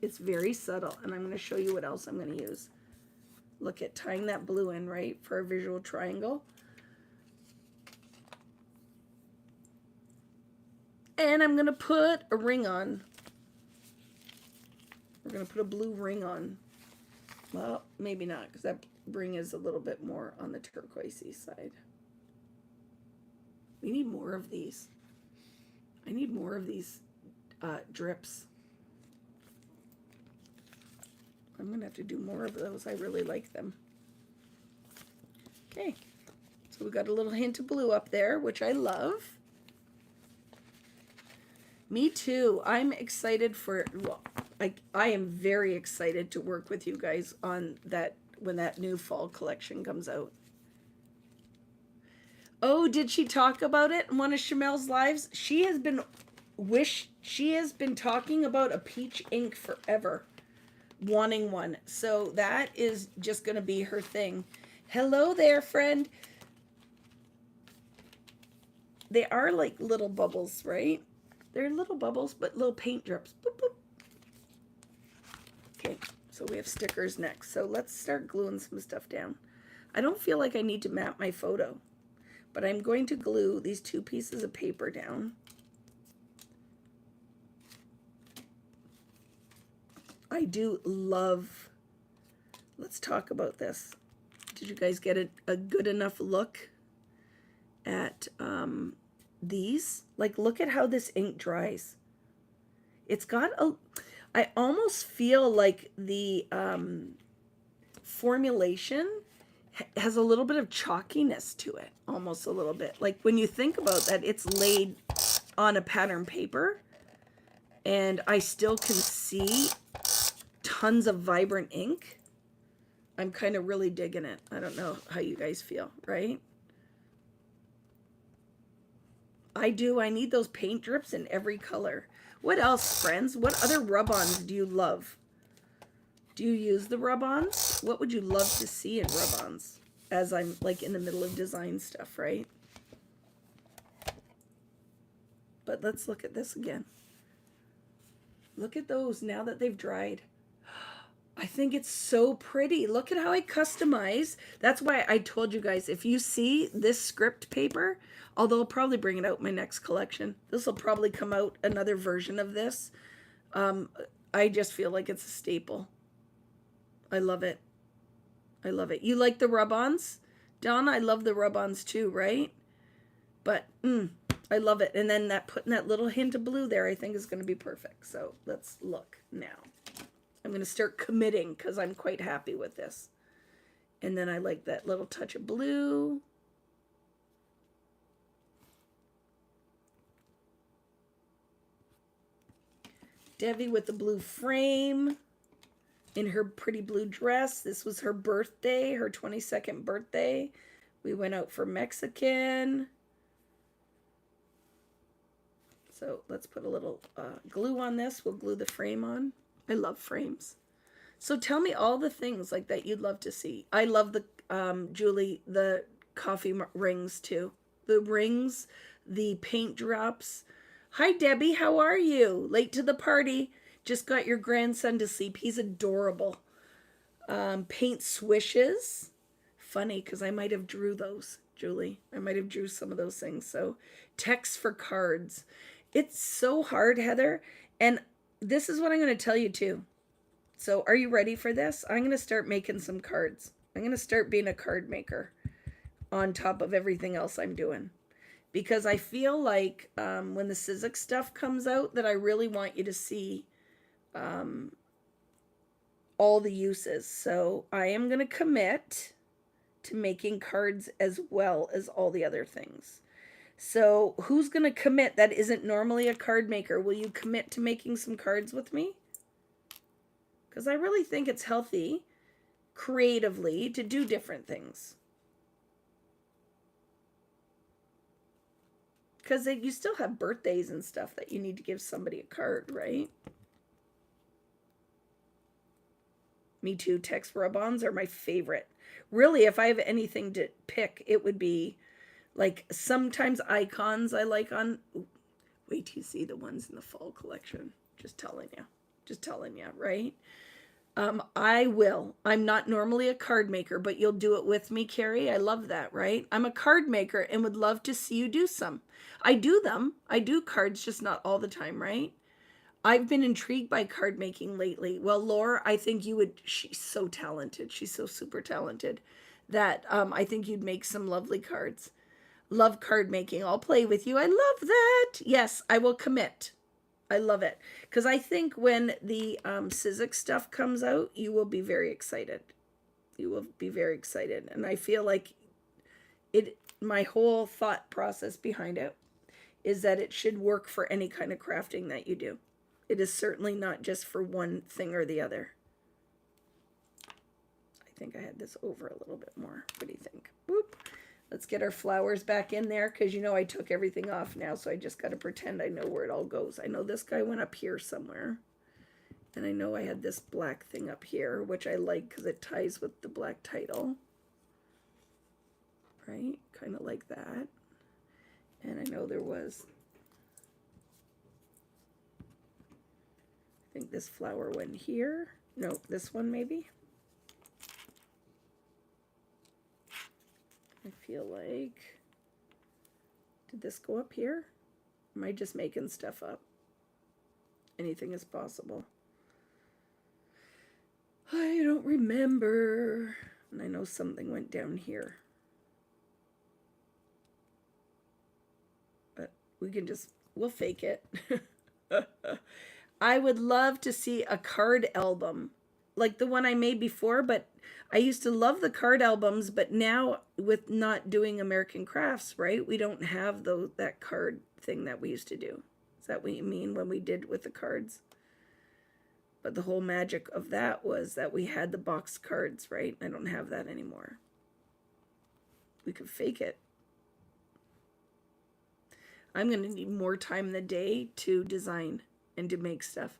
It's very subtle, and I'm going to show you what else I'm going to use. Look at tying that blue in, right, for a visual triangle. And I'm going to put a ring on. We're going to put a blue ring on. Well, maybe not, because that ring is a little bit more on the turquoisey side. We need more of these. I need more of these drips. I'm going to have to do more of those. I really like them. Okay. So we got a little hint of blue up there, which I love. Me too. I'm excited for, well, I am very excited to work with you guys on that when that new fall collection comes out. Oh, did she talk about it in one of Chamel's lives? She has been talking about a peach ink forever, wanting one. So that is just going to be her thing. Hello there, friend. They are like little bubbles, right? They're little bubbles, but little paint drips. Boop, boop. Okay, so we have stickers next. So let's start gluing some stuff down. I don't feel like I need to map my photo, but I'm going to glue these 2 pieces of paper down. I do love, let's talk about this. Did you guys get a good enough look at these? Like, look at how this ink dries. It's got I almost feel like the formulation has a little bit of chalkiness to it, almost a little bit. Like when you think about that, it's laid on a pattern paper, and I still can see tons of vibrant ink. I'm kind of really digging it. I don't know how you guys feel, right? I do. I need those paint drips in every color. What else, friends? What other rub-ons do you love? Do you use the rub-ons? What would you love to see in rub-ons? As I'm like in the middle of design stuff, right? But let's look at this again. Look at those now that they've dried. I think it's so pretty. Look at how I customize. That's why I told you guys, if you see this script paper, although I'll probably bring it out in my next collection. This will probably come out another version of this. I just feel like it's a staple. I love it. I love it. You like the rub-ons? Donna, I love the rub-ons too, right? But I love it. And then putting that little hint of blue there, I think is going to be perfect. So let's look now. I'm going to start committing because I'm quite happy with this. And then I like that little touch of blue. Debbie with the blue frame in her pretty blue dress. This was her birthday, her 22nd birthday. We went out for Mexican. So let's put a little glue on this. We'll glue the frame on. I love frames. So tell me all the things like that you'd love to see. I love the, Julie, the coffee rings too. The rings, the paint drops. Hi, Debbie. How are you? Late to the party. Just got your grandson to sleep. He's adorable. Paint swishes. Funny, because I might have drew those, Julie. I might have drew some of those things. So text for cards. It's so hard, Heather. And this is what I'm going to tell you too. So, are you ready for this? I'm going to start making some cards. I'm going to start being a card maker on top of everything else I'm doing. Because I feel like when the Sizzix stuff comes out, that I really want you to see all the uses. So, I am going to commit to making cards as well as all the other things. So, who's going to commit that isn't normally a card maker? Will you commit to making some cards with me? Because I really think it's healthy, creatively, to do different things. Because you still have birthdays and stuff that you need to give somebody a card, right? Me too. Text rub-ons are my favorite. Really, if I have anything to pick, it would be like sometimes icons I like on... Wait till you see the ones in the fall collection. Just telling you, right? I will. I'm not normally a card maker, but you'll do it with me, Carrie. I love that, right? I'm a card maker and would love to see you do some. I do them. I do cards, just not all the time, right? I've been intrigued by card making lately. Well, Laura, I think you would. She's so talented. She's so super talented that I think you'd make some lovely cards. Love card making. I'll play with you. I love that. Yes, I will commit. I love it. Because I think when the Sizzix stuff comes out, you will be very excited. You will be very excited. And I feel like my whole thought process behind it is that it should work for any kind of crafting that you do. It is certainly not just for one thing or the other. I think I had this over a little bit more. What do you think? Boop. Let's get our flowers back in there because you know I took everything off now, so I just got to pretend I know where it all goes. I know this guy went up here somewhere. And I know I had this black thing up here, which I like because it ties with the black title. Right? Kind of like that. And I know there was... I think this flower went here. No, this one maybe. I feel like, did this go up here? Am I just making stuff up? Anything is possible. I don't remember. And I know something went down here. But we can just, we'll fake it. I would love to see a card album like the one I made before, but I used to love the card albums, but now with not doing American crafts, right? We don't have that card thing that we used to do. Is that what you mean when we did with the cards? But the whole magic of that was that we had the boxed cards, right? I don't have that anymore. We could fake it. I'm going to need more time in the day to design and to make stuff.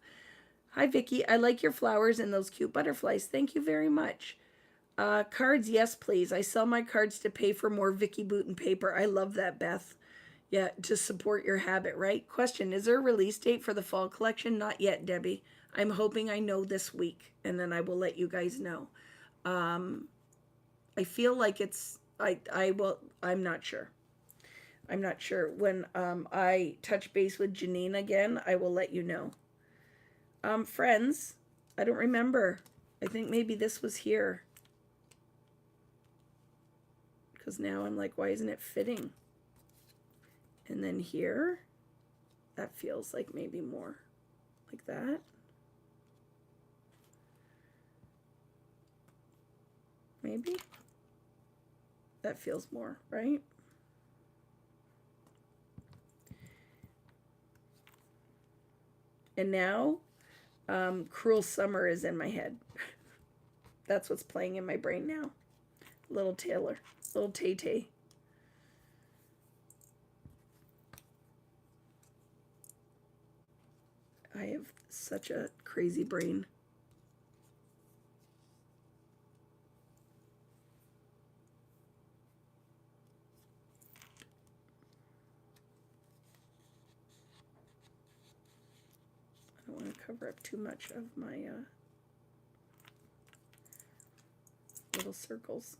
Hi, Vicki. I like your flowers and those cute butterflies. Thank you very much. Cards, yes, please. I sell my cards to pay for more Vicki Boutin paper. I love that, Beth. Yeah, to support your habit, right? Question, is there a release date for the fall collection? Not yet, Debbie. I'm hoping I know this week, and then I will let you guys know. I feel like it's, I'm not sure. I'm not sure. When I touch base with Janine again, I will let you know. Friends, I don't remember. I think maybe this was here. Because now I'm like, why isn't it fitting? And then here, that feels like maybe more like that. Maybe. That feels more, right? And now, Cruel Summer is in my head. That's what's playing in my brain now. Little Taylor, little Tay-Tay. I have such a crazy brain. I don't want to cover up too much of my little circles.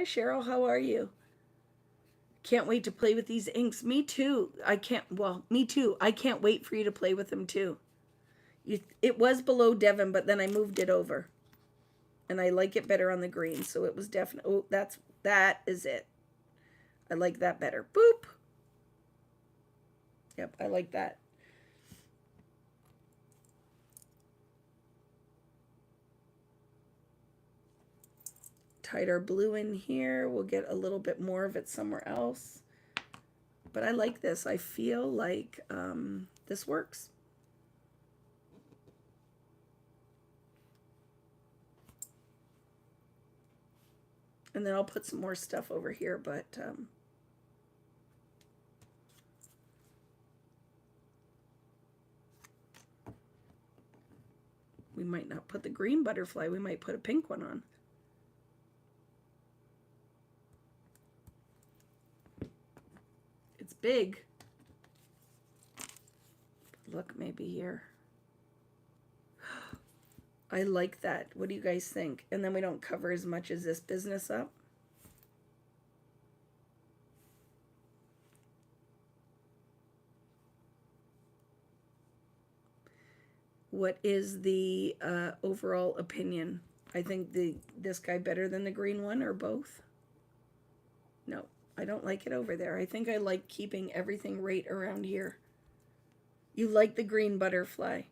Hi, Cheryl. How are you? Can't wait to play with these inks. Me too. Me too. I can't wait for you to play with them too. It was below Devon, but then I moved it over. And I like it better on the green, so it was definitely, oh, that is it. I like that better. Boop. Yep, I like that. Tied our blue in here. We'll get a little bit more of it somewhere else. But I like this. I feel like this works. And then I'll put some more stuff over here, but we might not put the green butterfly. We might put a pink one on. It's big. Look, maybe here. I like that. What do you guys think? And then we don't cover as much as this business up. What is the overall opinion? I think this guy better than the green one, or both? No, I don't like it over there. I think I like keeping everything right around here. You like the green butterfly.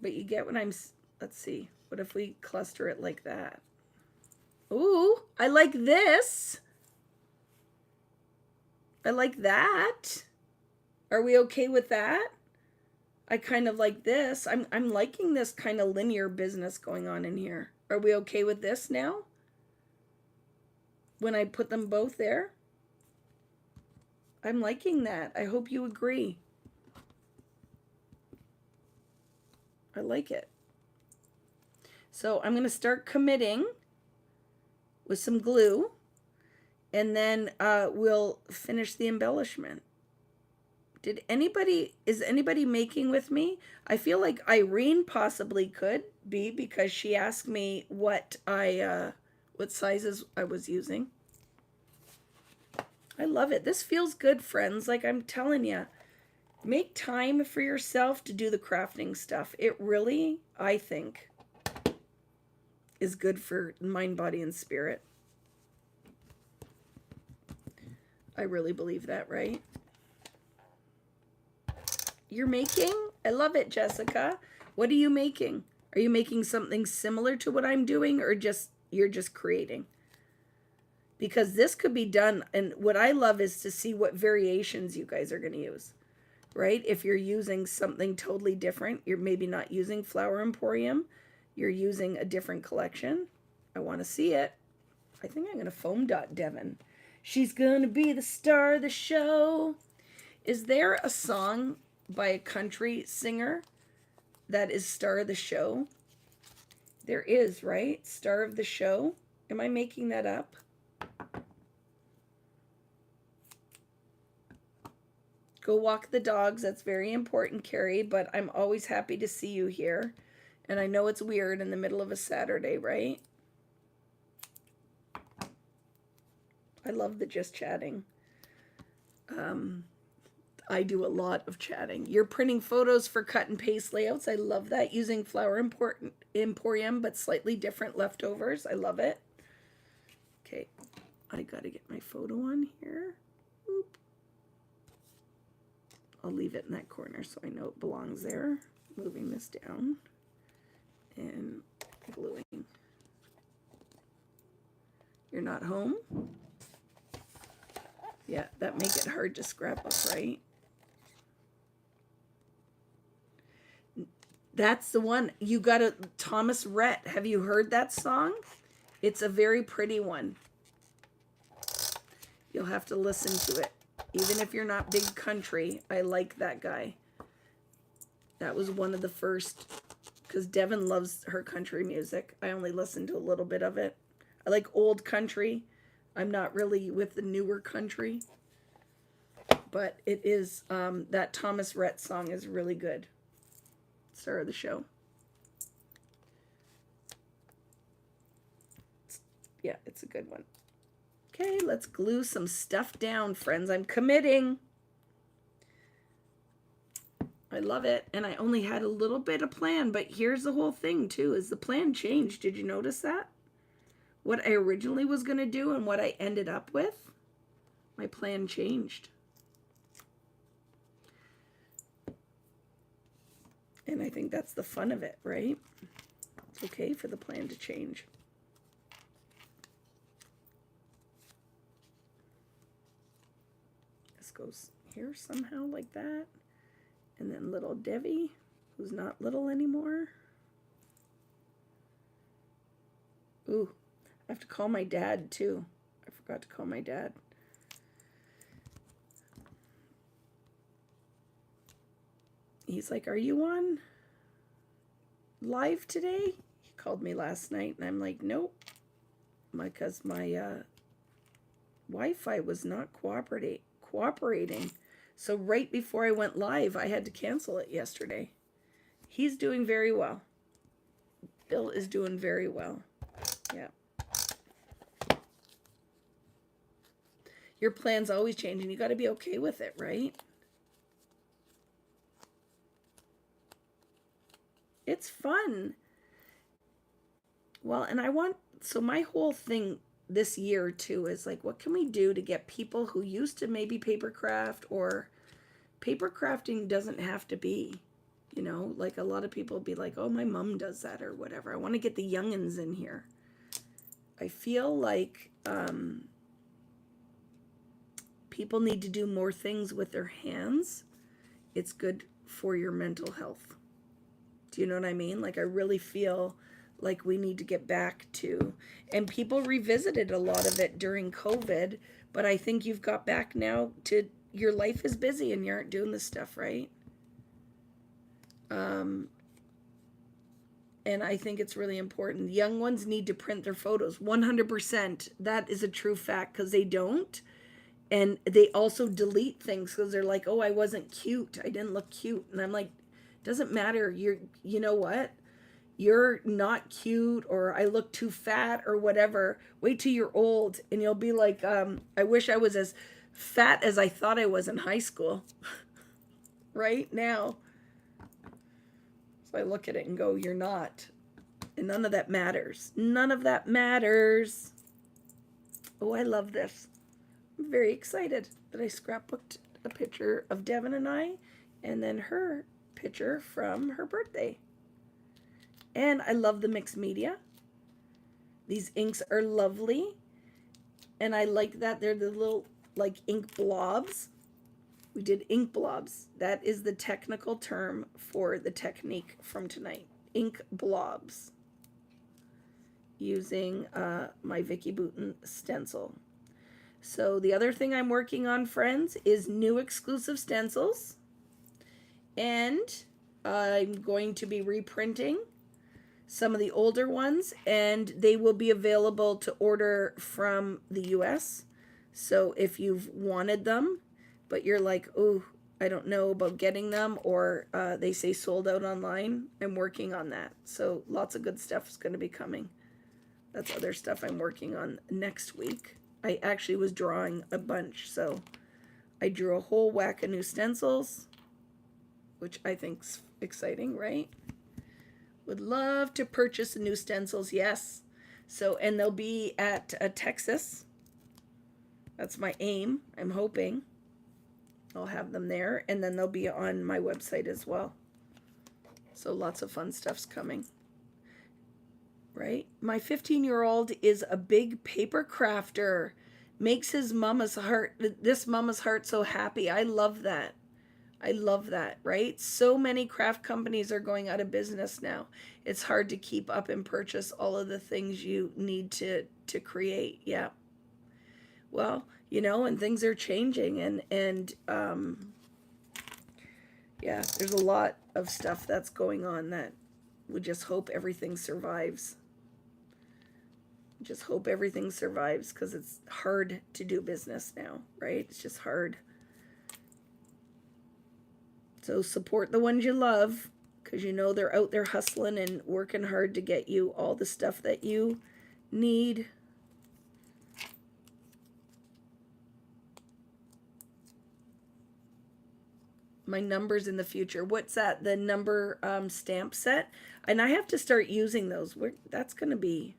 But you get what I'm, let's see. What if we cluster it like that? Ooh, I like this. I like that. Are we okay with that? I kind of like this. I'm liking this kind of linear business going on in here. Are we okay with this now? When I put them both there? I'm liking that. I hope you agree. I like it. So I'm going to start committing with some glue, and then we'll finish the embellishment. Is anybody making with me? I feel like Irene possibly could be, because she asked me what sizes I was using. I love it. This feels good, friends. Like I'm telling you, make time for yourself to do the crafting stuff. It really, I think, is good for mind, body, and spirit. I really believe that, right? You're making? I love it, Jessica. What are you making? Are you making something similar to what I'm doing, or you're just creating? Because this could be done, and what I love is to see what variations you guys are going to use, right? If you're using something totally different, you're maybe not using Flower Emporium, you're using a different collection. I want to see it. I think I'm going to foam dot Devon. She's going to be the star of the show. Is there a song by a country singer that is star of the show? There is, right? Star of the show. Am I making that up? Go walk the dogs. That's very important, Carrie, but I'm always happy to see you here. And I know it's weird in the middle of a Saturday, right? I love the just chatting. I do a lot of chatting. You're printing photos for cut and paste layouts. I love that. Using Flower Emporium, but slightly different leftovers. I love it. Okay, I gotta get my photo on here. Oop. I'll leave it in that corner so I know it belongs there. Moving this down and gluing. You're not home? Yeah, that make it hard to scrapbook, right? That's the one. You got a Thomas Rhett. Have you heard that song? It's a very pretty one. You'll have to listen to it. Even if you're not big country, I like that guy. That was one of the first, because Devon loves her country music. I only listened to a little bit of it. I like old country. I'm not really with the newer country. But it is, that Thomas Rhett song is really good. Star of the show. Yeah, it's a good one. Okay, let's glue some stuff down, friends. I'm committing. I love it. And I only had a little bit of plan, but here's the whole thing too, is the plan changed. Did you notice that? What I originally was going to do and what I ended up with, my plan changed. And I think that's the fun of it, right? It's okay for the plan to change. This goes here somehow like that. And then little Debbie, who's not little anymore. Ooh, I have to call my dad too. I forgot to call my dad. He's like, are you on live today? He called me last night and I'm like, nope. Because my Wi-Fi was not cooperating. So right before I went live, I had to cancel it yesterday. He's doing very well. Bill is doing very well. Yeah. Your plan's always changing. You got to be okay with it, right? It's fun. Well, and so my whole thing this year too is like, what can we do to get people who used to maybe paper craft, or paper crafting doesn't have to be, like a lot of people be like, oh, my mom does that or whatever. I want to get the youngins in here. I feel like people need to do more things with their hands. It's good for your mental health. Do you know what I mean? Like, I really feel like we need to get back to, and people revisited a lot of it during COVID, but I think you've got back now to, your life is busy and you aren't doing this stuff, right? And I think it's really important. Young ones need to print their photos. 100%. That is a true fact, because they don't. And they also delete things because they're like, oh, I wasn't cute. I didn't look cute. And I'm like, doesn't matter. You know what? You're not cute, or I look too fat or whatever. Wait till you're old and you'll be like, I wish I was as fat as I thought I was in high school. Right now. So I look at it and go, you're not. And none of that matters. None of that matters. Oh, I love this. I'm very excited that I scrapbooked a picture of Devin and I, and then her picture from her birthday. And I love the mixed media. These inks are lovely. And I like that they're the little like ink blobs. We did ink blobs. That is the technical term for the technique from tonight. Ink blobs. Using my Vicki stencil. So the other thing I'm working on, friends, is new exclusive stencils. And I'm going to be reprinting some of the older ones, and they will be available to order from the US. So if you've wanted them, but you're like, oh, I don't know about getting them, or they say sold out online, I'm working on that. So lots of good stuff is going to be coming. That's other stuff I'm working on next week. I actually was drawing a bunch, so I drew a whole whack of new stencils, which I think's exciting, right? Would love to purchase new stencils, yes. So, and they'll be at Texas. That's my aim. I'm hoping I'll have them there, and then they'll be on my website as well. So lots of fun stuff's coming. Right? My 15-year-old is a big paper crafter. Makes his mama's heart, this mama's heart, so happy. I love that. I love that, right? So many craft companies are going out of business now. It's hard to keep up and purchase all of the things you need to create. Yeah. Well, and things are changing, and yeah, there's a lot of stuff that's going on that we just hope everything survives. Just hope everything survives, because it's hard to do business now, right? It's just hard. So support the ones you love, because they're out there hustling and working hard to get you all the stuff that you need. My numbers in the future. What's that? The number stamp set. And I have to start using those. That's going to be,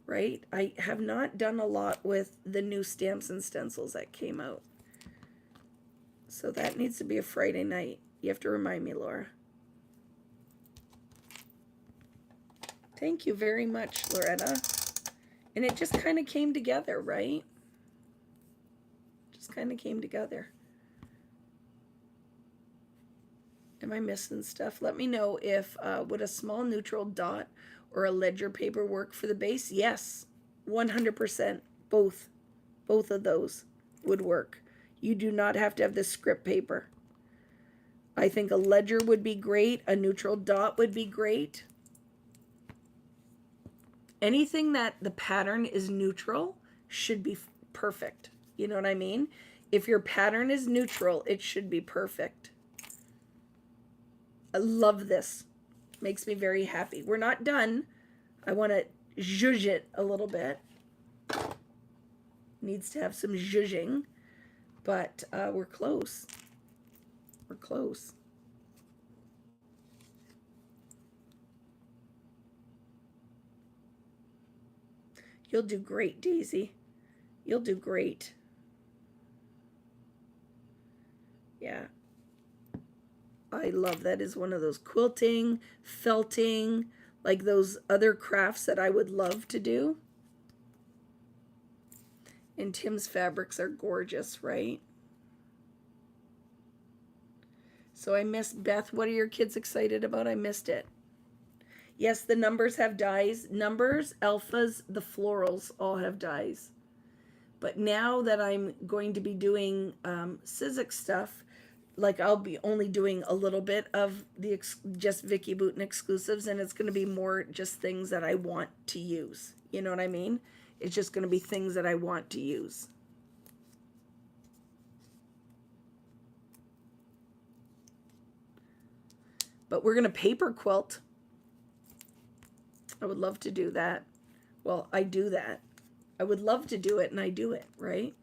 right? I have not done a lot with the new stamps and stencils that came out. So that needs to be a Friday night. You have to remind me, Laura. Thank you very much, Loretta. And it just kind of came together, right? Just kind of came together. Am I missing stuff? Let me know if, would a small neutral dot or a ledger paper work for the base? Yes, 100%. Both of those would work. You do not have to have the script paper. I think a ledger would be great. A neutral dot would be great. Anything that the pattern is neutral should be perfect. You know what I mean? If your pattern is neutral, it should be perfect. I love this. Makes me very happy. We're not done. I want to zhuzh it a little bit. Needs to have some zhuzhing, but we're close. We're close. You'll do great, Daisy. You'll do great. Yeah. I love that. Is one of those quilting, felting, like those other crafts that I would love to do. And Tim's fabrics are gorgeous, right? So I missed Beth. What are your kids excited about? I missed it. Yes, the numbers have dies. Numbers, alphas, the florals all have dies. But now that I'm going to be doing Sizzix stuff, like I'll be only doing a little bit of the just Vicki Boutin exclusives, and it's going to be more just things that I want to use. You know what I mean? It's just going to be things that I want to use. But we're going to paper quilt. I would love to do that. Well, I do that. I would love to do it, and I do it, right?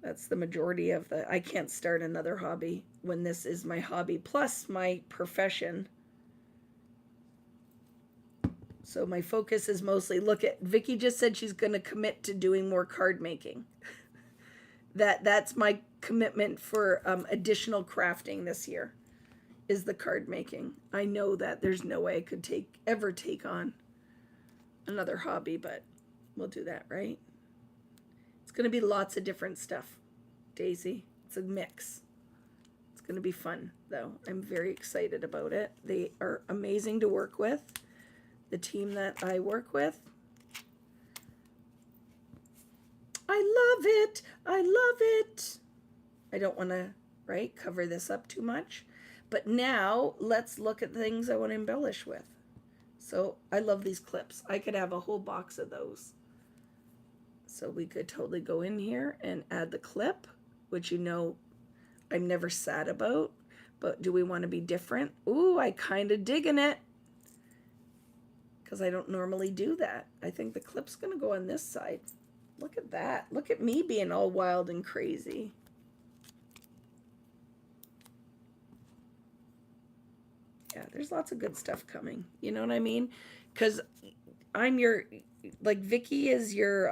That's the majority of the... I can't start another hobby when this is my hobby, plus my profession. So my focus is mostly... Look at... Vicki just said she's going to commit to doing more card making. That's my commitment for additional crafting this year, is the card making. I know that there's no way I could ever take on another hobby, but we'll do that, right? It's going to be lots of different stuff, Daisy. It's a mix. It's going to be fun, though. I'm very excited about it. They are amazing to work with. The team that I work with. I love it. I love it. I don't want to, right, cover this up too much. But now let's look at things I want to embellish with. So I love these clips. I could have a whole box of those. So we could totally go in here and add the clip, which you know I'm never sad about. But do we want to be different? Ooh, I kind of digging it. Because I don't normally do that. I think the clip's going to go on this side. Look at that. Look at me being all wild and crazy. Yeah, there's lots of good stuff coming. You know what I mean? Because I'm your, like Vicki is your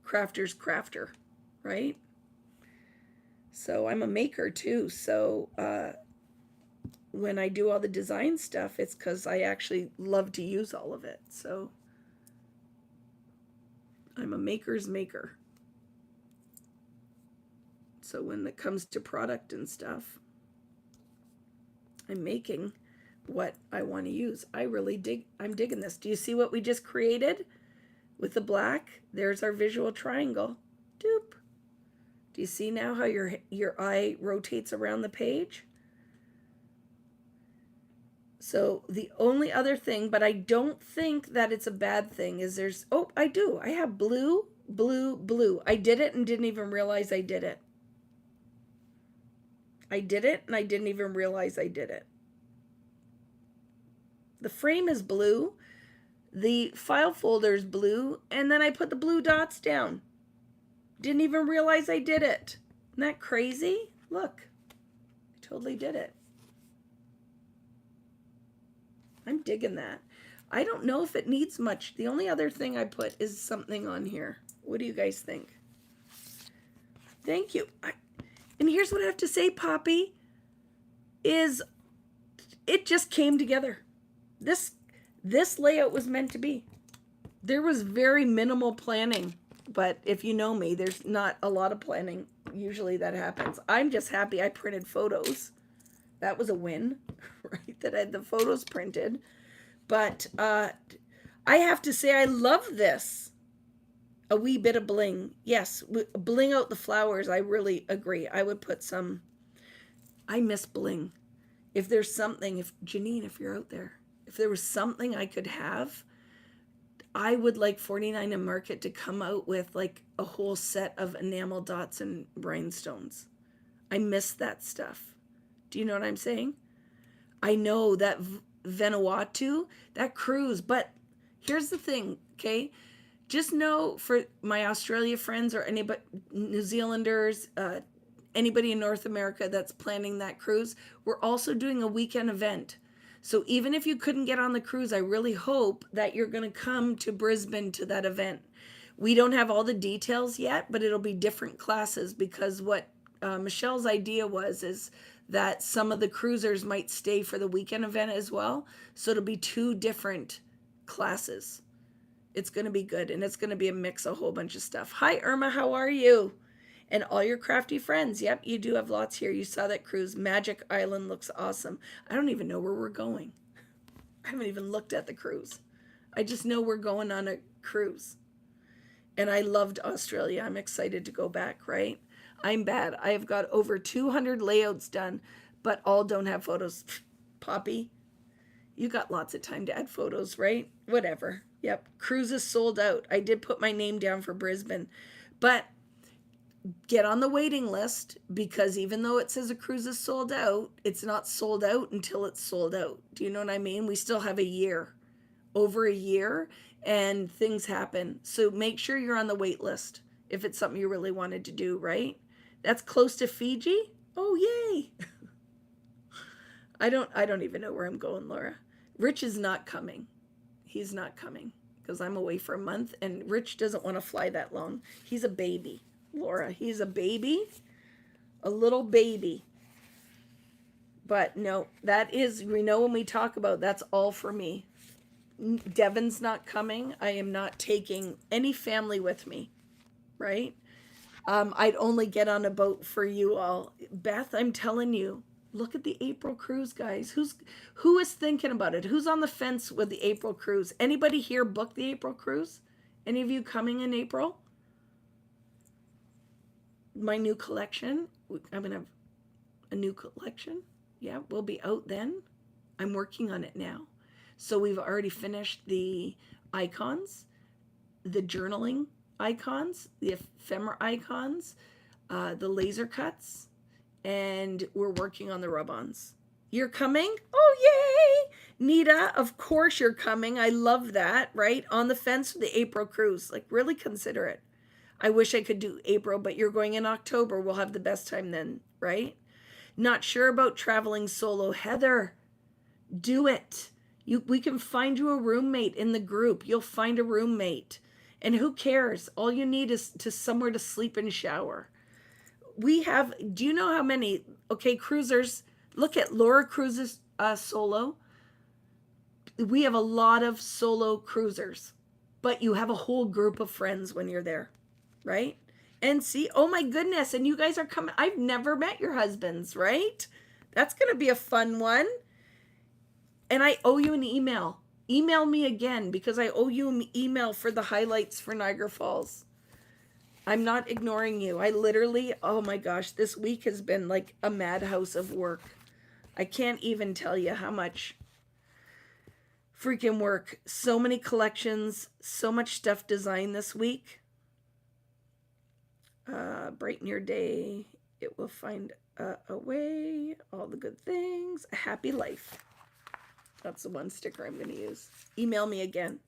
crafter's crafter, right? So I'm a maker too. So when I do all the design stuff, it's because I actually love to use all of it. So I'm a maker's maker. So when it comes to product and stuff, I'm making what I want to use. I'm digging this. Do you see what we just created with the black? There's our visual triangle. Doop. Do you see now how your eye rotates around the page? So the only other thing, but I don't think that it's a bad thing, is there's, oh, I do. I have blue, blue, blue. I did it and didn't even realize I did it. I did it and I didn't even realize I did it. The frame is blue. The file folder is blue. And then I put the blue dots down. Didn't even realize I did it. Isn't that crazy? Look, I totally did it. I'm digging that. I don't know if it needs much. The only other thing I put is something on here. What do you guys think? Thank you. And here's what I have to say, Poppy, is it just came together. This layout was meant to be. There was very minimal planning, but if you know me, there's not a lot of planning. Usually that happens. I'm just happy I printed photos. That was a win, right? That I had the photos printed. But I have to say I love this. A wee bit of bling. Yes, bling out the flowers. I really agree. I would put some. I miss bling. If there's something, if Janine, if you're out there, if there was something I could have, I would like 49 and Market to come out with like a whole set of enamel dots and rhinestones. I miss that stuff. Do you know what I'm saying? I know that Vanuatu, that cruise, but here's the thing, okay? Just know for my Australia friends or anybody, New Zealanders, anybody in North America that's planning that cruise, we're also doing a weekend event. So even if you couldn't get on the cruise, I really hope that you're going to come to Brisbane to that event. We don't have all the details yet, but it'll be different classes because what Michelle's idea is that some of the cruisers might stay for the weekend event as well. So it'll be 2 different classes. It's going to be good, and it's going to be a mix of a whole bunch of stuff. Hi, Irma. How are you? And all your crafty friends. Yep, you do have lots here. You saw that cruise. Magic Island looks awesome. I don't even know where we're going. I haven't even looked at the cruise. I just know we're going on a cruise. And I loved Australia. I'm excited to go back, right? I'm bad. I have got over 200 layouts done, but all don't have photos. Poppy, you got lots of time to add photos, right? Whatever. Yep. Cruise is sold out. I did put my name down for Brisbane, but get on the waiting list because even though it says a cruise is sold out, it's not sold out until it's sold out. Do you know what I mean? We still have a year, over a year, and things happen. So make sure you're on the wait list if it's something you really wanted to do, right? That's close to Fiji. Oh, yay. I don't even know where I'm going, Laura. Rich is not coming. He's not coming because I'm away for a month and Rich doesn't want to fly that long. He's a baby, Laura. He's a baby, a little baby. But no, that is, we know when we talk about that's all for me. Devin's not coming. I am not taking any family with me, right? I'd only get on a boat for you all. Beth, I'm telling you, look at the April cruise, guys. Who is thinking about it? Who's on the fence with the April cruise? Anybody here book the April cruise? Any of you coming in April? My new collection. I'm going to have a new collection. Yeah, we'll be out then. I'm working on it now. So we've already finished the icons, the journaling icons, the ephemera icons, the laser cuts, and we're working on the rub-ons. You're coming? Oh, yay! Nita, of course you're coming. I love that, right? On the fence for the April cruise. Like, really consider it. I wish I could do April, but you're going in October. We'll have the best time then, right? Not sure about traveling solo. Heather, do it. We can find you a roommate in the group. You'll find a roommate. And who cares? All you need is somewhere to sleep and shower. We have, do you know how many, okay, cruisers, look at Laura Cruises solo. We have a lot of solo cruisers, but you have a whole group of friends when you're there, right? And see, oh my goodness, and you guys are coming. I've never met your husbands, right? That's going to be a fun one. And I owe you an email. Email me again because I owe you an email for the highlights for Niagara Falls. I'm not ignoring you. I literally, oh my gosh, this week has been like a madhouse of work. I can't even tell you how much freaking work. So many collections, so much stuff designed this week. Brighten your day. It will find a way. All the good things. A happy life. That's the one sticker I'm going to use. Email me again.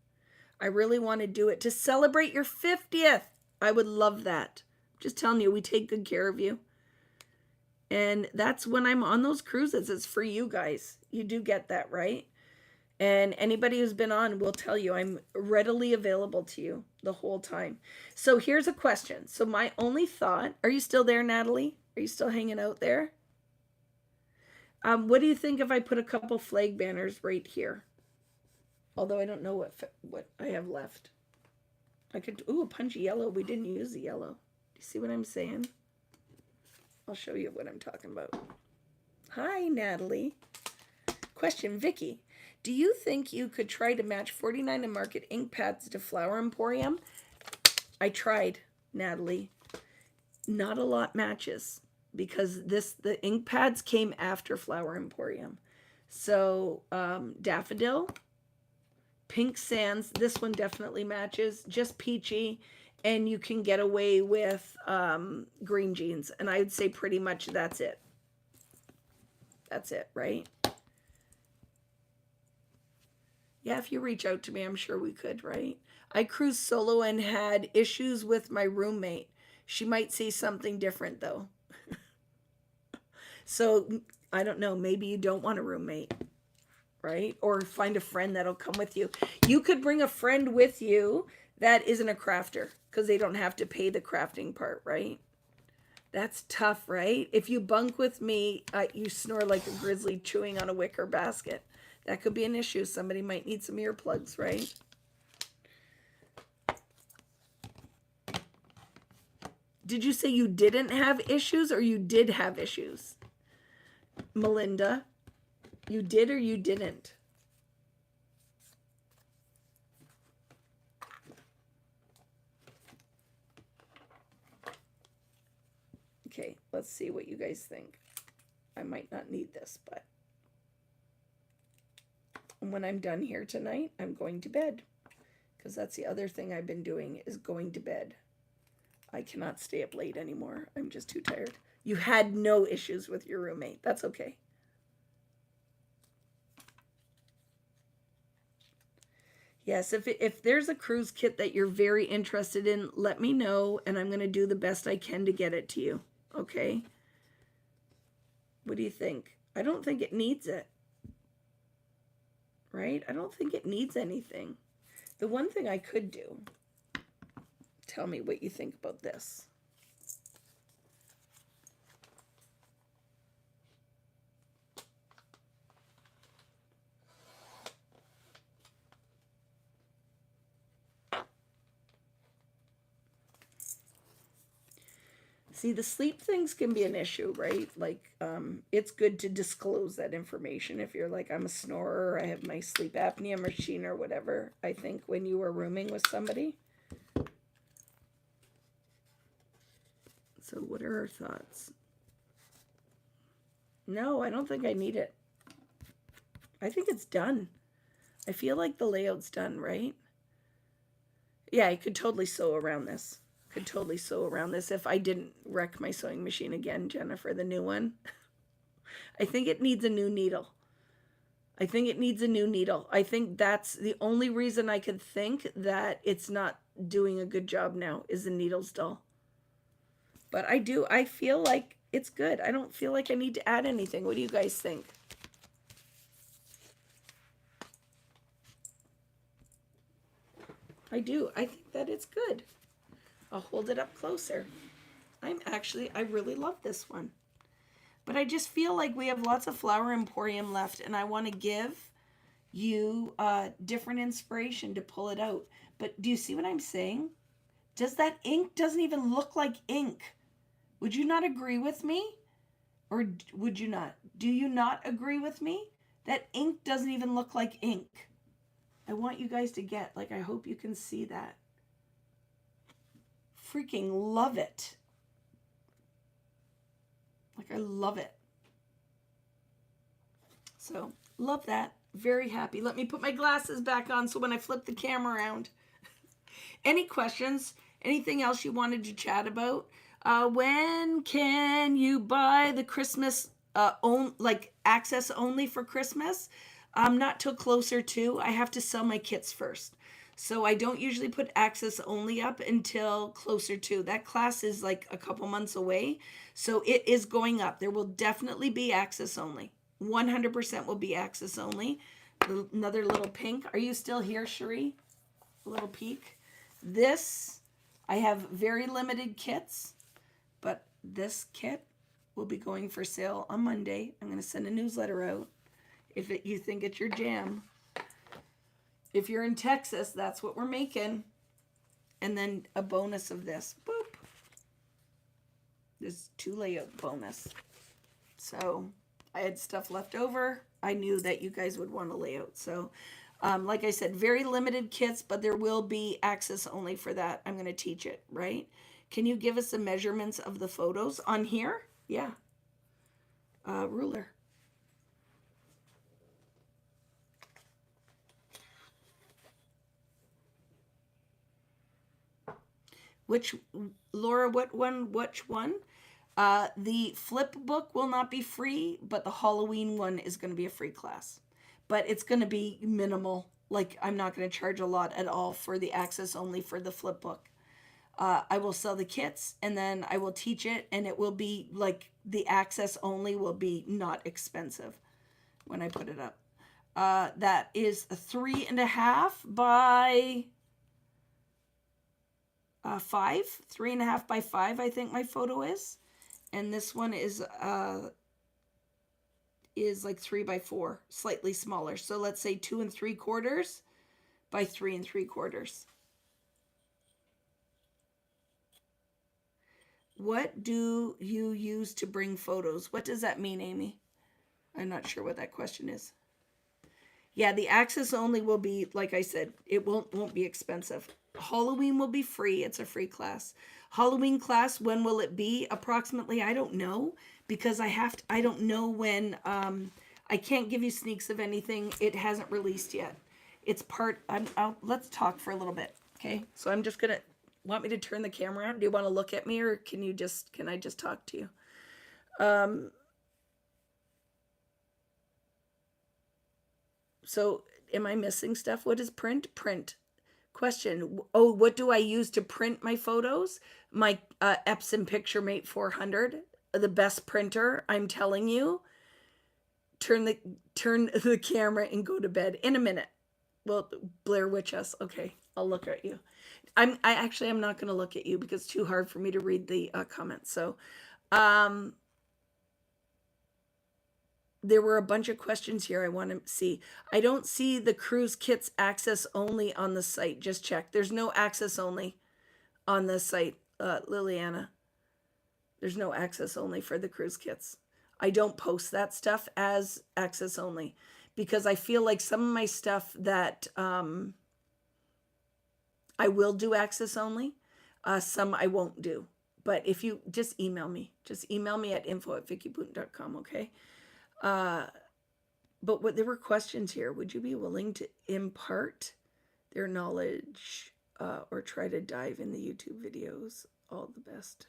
I really want to do it to celebrate your 50th. I would love that. Just telling you, we take good care of you. And that's when I'm on those cruises. It's for you guys. You do get that, right? And anybody who's been on will tell you I'm readily available to you the whole time. So here's a question. So my only thought, are you still there, Natalie? Are you still hanging out there? What do you think if I put a couple flag banners right here? Although I don't know what I have left. I could, ooh, a punchy yellow. We didn't use the yellow. Do you see what I'm saying? I'll show you what I'm talking about. Hi, Natalie. Question, Vicki. Do you think you could try to match 49 and Market ink pads to Flower Emporium? I tried, Natalie. Not a lot matches because the ink pads came after Flower Emporium. So Daffodil, Pink Sands, this one definitely matches. Just peachy, and you can get away with green jeans. And I would say pretty much that's it. That's it, right? Yeah, if you reach out to me, I'm sure we could, right? I cruised solo and had issues with my roommate. She might see something different, though. So, I don't know. Maybe you don't want a roommate, right? Or find a friend that'll come with you. You could bring a friend with you that isn't a crafter because they don't have to pay the crafting part, right? That's tough, right? If you bunk with me, you snore like a grizzly chewing on a wicker basket. That could be an issue. Somebody might need some earplugs, right? Did you say you didn't have issues or you did have issues? Melinda, you did or you didn't? Okay, let's see what you guys think. I might not need this, but when I'm done here tonight, I'm going to bed. Because that's the other thing I've been doing is going to bed. I cannot stay up late anymore. I'm just too tired. You had no issues with your roommate. That's okay. Yes, if there's a cruise kit that you're very interested in, let me know, and I'm going to do the best I can to get it to you. Okay? What do you think? I don't think it needs it. Right? I don't think it needs anything. The one thing I could do, tell me what you think about this. See, the sleep things can be an issue, right? Like, it's good to disclose that information. If you're like, I'm a snorer, I have my sleep apnea machine or whatever. I think when you were rooming with somebody. So what are our thoughts? No, I don't think I need it. I think it's done. I feel like the layout's done, right? Yeah, I could totally sew around this. Could totally sew around this if I didn't wreck my sewing machine again, Jennifer, the new one. I think it needs a new needle. I think it needs a new needle. I think that's the only reason I could think that it's not doing a good job now is the needle's dull. But I feel like it's good. I don't feel like I need to add anything. What do you guys think? I do. I think that it's good. I'll hold it up closer. I really love this one. But I just feel like we have lots of Flower Emporium left, and I want to give you different inspiration to pull it out. But do you see what I'm saying? Does that ink doesn't even look like ink? Would you not agree with me? Or would you not? Do you not agree with me? That ink doesn't even look like ink. I want you guys to get, like, I hope you can see that. Freaking love it. Like, I love it. So, love that. Very happy. Let me put my glasses back on so when I flip the camera around. Any questions? Anything else you wanted to chat about? When can you buy the Christmas, access only for Christmas? Not till closer to. I have to sell my kits first. So I don't usually put access only up until closer to. That class is like a couple months away. So it is going up. There will definitely be access only. 100% will be access only. Another little pink. Are you still here, Cherie? A little peek. This, I have very limited kits, but this kit will be going for sale on Monday. I'm going to send a newsletter out if you think it's your jam. If you're in Texas, that's what we're making. And then a bonus of this. Boop. This 2 layout bonus. So I had stuff left over. I knew that you guys would want a layout. So like I said, very limited kits, but there will be access only for that. I'm going to teach it, right? Can you give us the measurements of the photos on here? Yeah. Ruler. Laura, which one? The flip book will not be free, but the Halloween one is going to be a free class. But it's going to be minimal. Like, I'm not going to charge a lot at all for the access only for the flip book. I will sell the kits, and then I will teach it, and it will be like the access only will be not expensive when I put it up. That is 3.5 by 5, 3.5 by 5, I think my photo is. And this one is like 3 by 4, slightly smaller. So let's say 2 3/4 by 3 3/4. What do you use to bring photos? What does that mean, Amy? I'm not sure what that question is. Yeah, the access only will be, like I said, it won't be expensive. Halloween will be free. It's a free class. Halloween class, when will it be? Approximately, I don't know, because I don't know when, I can't give you sneaks of anything. It hasn't released yet. It's let's talk for a little bit. Okay. So I'm just going to, want me to turn the camera on? Do you want to look at me, or can I just talk to you? So am I missing stuff? What is print? Print. Question. Oh, what do I use to print my photos? My Epson PictureMate 400, the best printer. I'm telling you. Turn the camera and go to bed in a minute. Well, Blair Witch us. Okay, I'll look at you. I'm not going to look at you because it's too hard for me to read the comments. So, there were a bunch of questions here I want to see. I don't see the cruise kits access only on the site. Just check. There's no access only on the site, Liliana. There's no access only for the cruise kits. I don't post that stuff as access only because I feel like some of my stuff that I will do access only, some I won't do. But if you just email me at info@vickiboonton.com, okay? But there were questions here. Would you be willing to impart their knowledge or try to dive in the YouTube videos? All the best.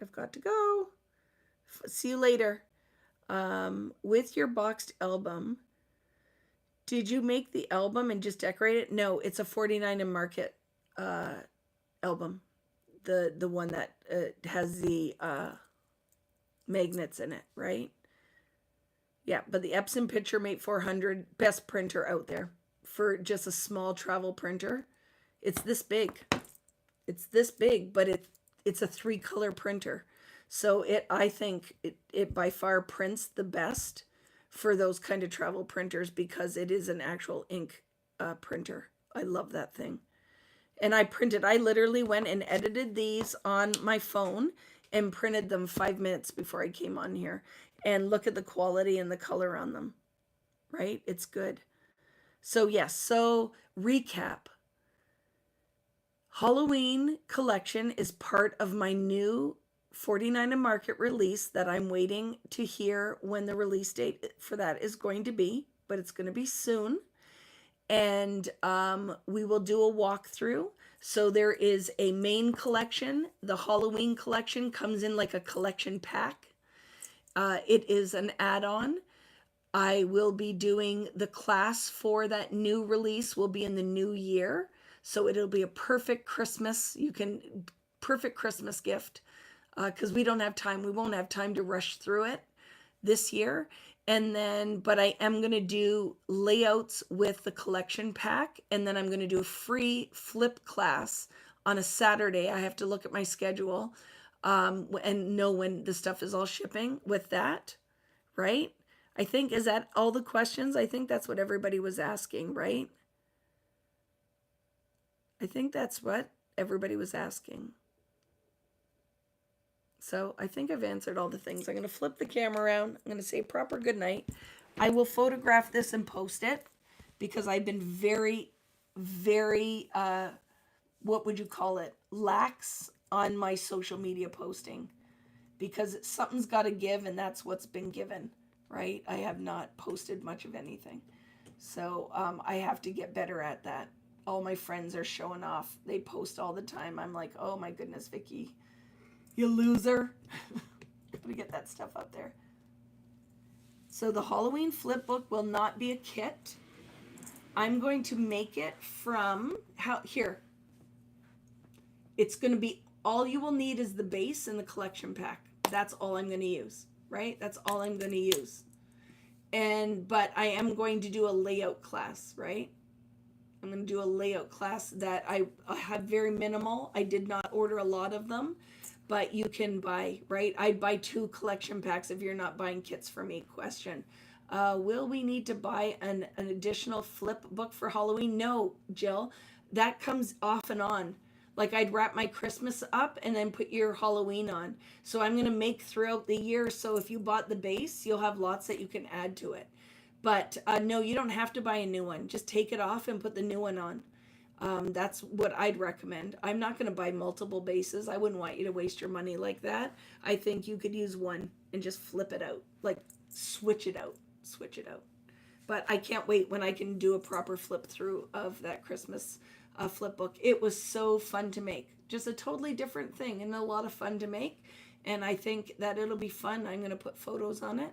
I've got to go. See you later. With your boxed album, did you make the album and just decorate it? No, it's a 49 and Market album. The one that has the magnets in it, right? Yeah, but the Epson PictureMate 400, best printer out there for just a small travel printer. It's this big. It's this big, but it's a 3-color printer. So I think it by far prints the best for those kind of travel printers because it is an actual ink printer. I love that thing. And I literally went and edited these on my phone and printed them 5 minutes before I came on here. And look at the quality and the color on them, right? It's good. So yes, so recap. Halloween collection is part of my new 49 and Market release that I'm waiting to hear when the release date for that is going to be, but it's going to be soon. And we will do a walkthrough. So there is a main collection. The Halloween collection comes in like a collection pack. It is an add-on. I will be doing the class for that new release will be in the new year. So it'll be a perfect Christmas. Perfect Christmas gift because we don't have time. We won't have time to rush through it this year. And then, but I am going to do layouts with the collection pack. And then I'm going to do a free flip class on a Saturday. I have to look at my schedule and know when the stuff is all shipping with that, right? I think, is that all the questions? I think that's what everybody was asking, right? I think that's what everybody was asking. So I think I've answered all the things. I'm going to flip the camera around. I'm going to say proper good night. I will photograph this and post it because I've been very, very, what would you call it? Lax on my social media posting because something's got to give and that's what's been given, right? I have not posted much of anything. So I have to get better at that. All my friends are showing off. They post all the time. I'm like, oh my goodness, Vicki, you loser. Gotta get that stuff up there. So the Halloween flip book will not be a kit. I'm going to make it from, here. It's going to be, all you will need is the base and the collection pack. That's all I'm going to use, right? That's all I'm going to use. But I am going to do a layout class, right? I'm going to do a layout class that I have very minimal. I did not order a lot of them, but you can buy, right? I'd buy 2 collection packs if you're not buying kits for me. Question. Will we need to buy an additional flip book for Halloween? No, Jill. That comes off and on. Like I'd wrap my Christmas up and then put your Halloween on. So I'm going to make throughout the year. So if you bought the base, you'll have lots that you can add to it. But no, you don't have to buy a new one. Just take it off and put the new one on. That's what I'd recommend. I'm not going to buy multiple bases. I wouldn't want you to waste your money like that. I think you could use one and just flip it out. Like switch it out. Switch it out. But I can't wait when I can do a proper flip through of that Christmas flip book. It was so fun to make. Just a totally different thing and a lot of fun to make. And I think that it'll be fun. I'm going to put photos on it.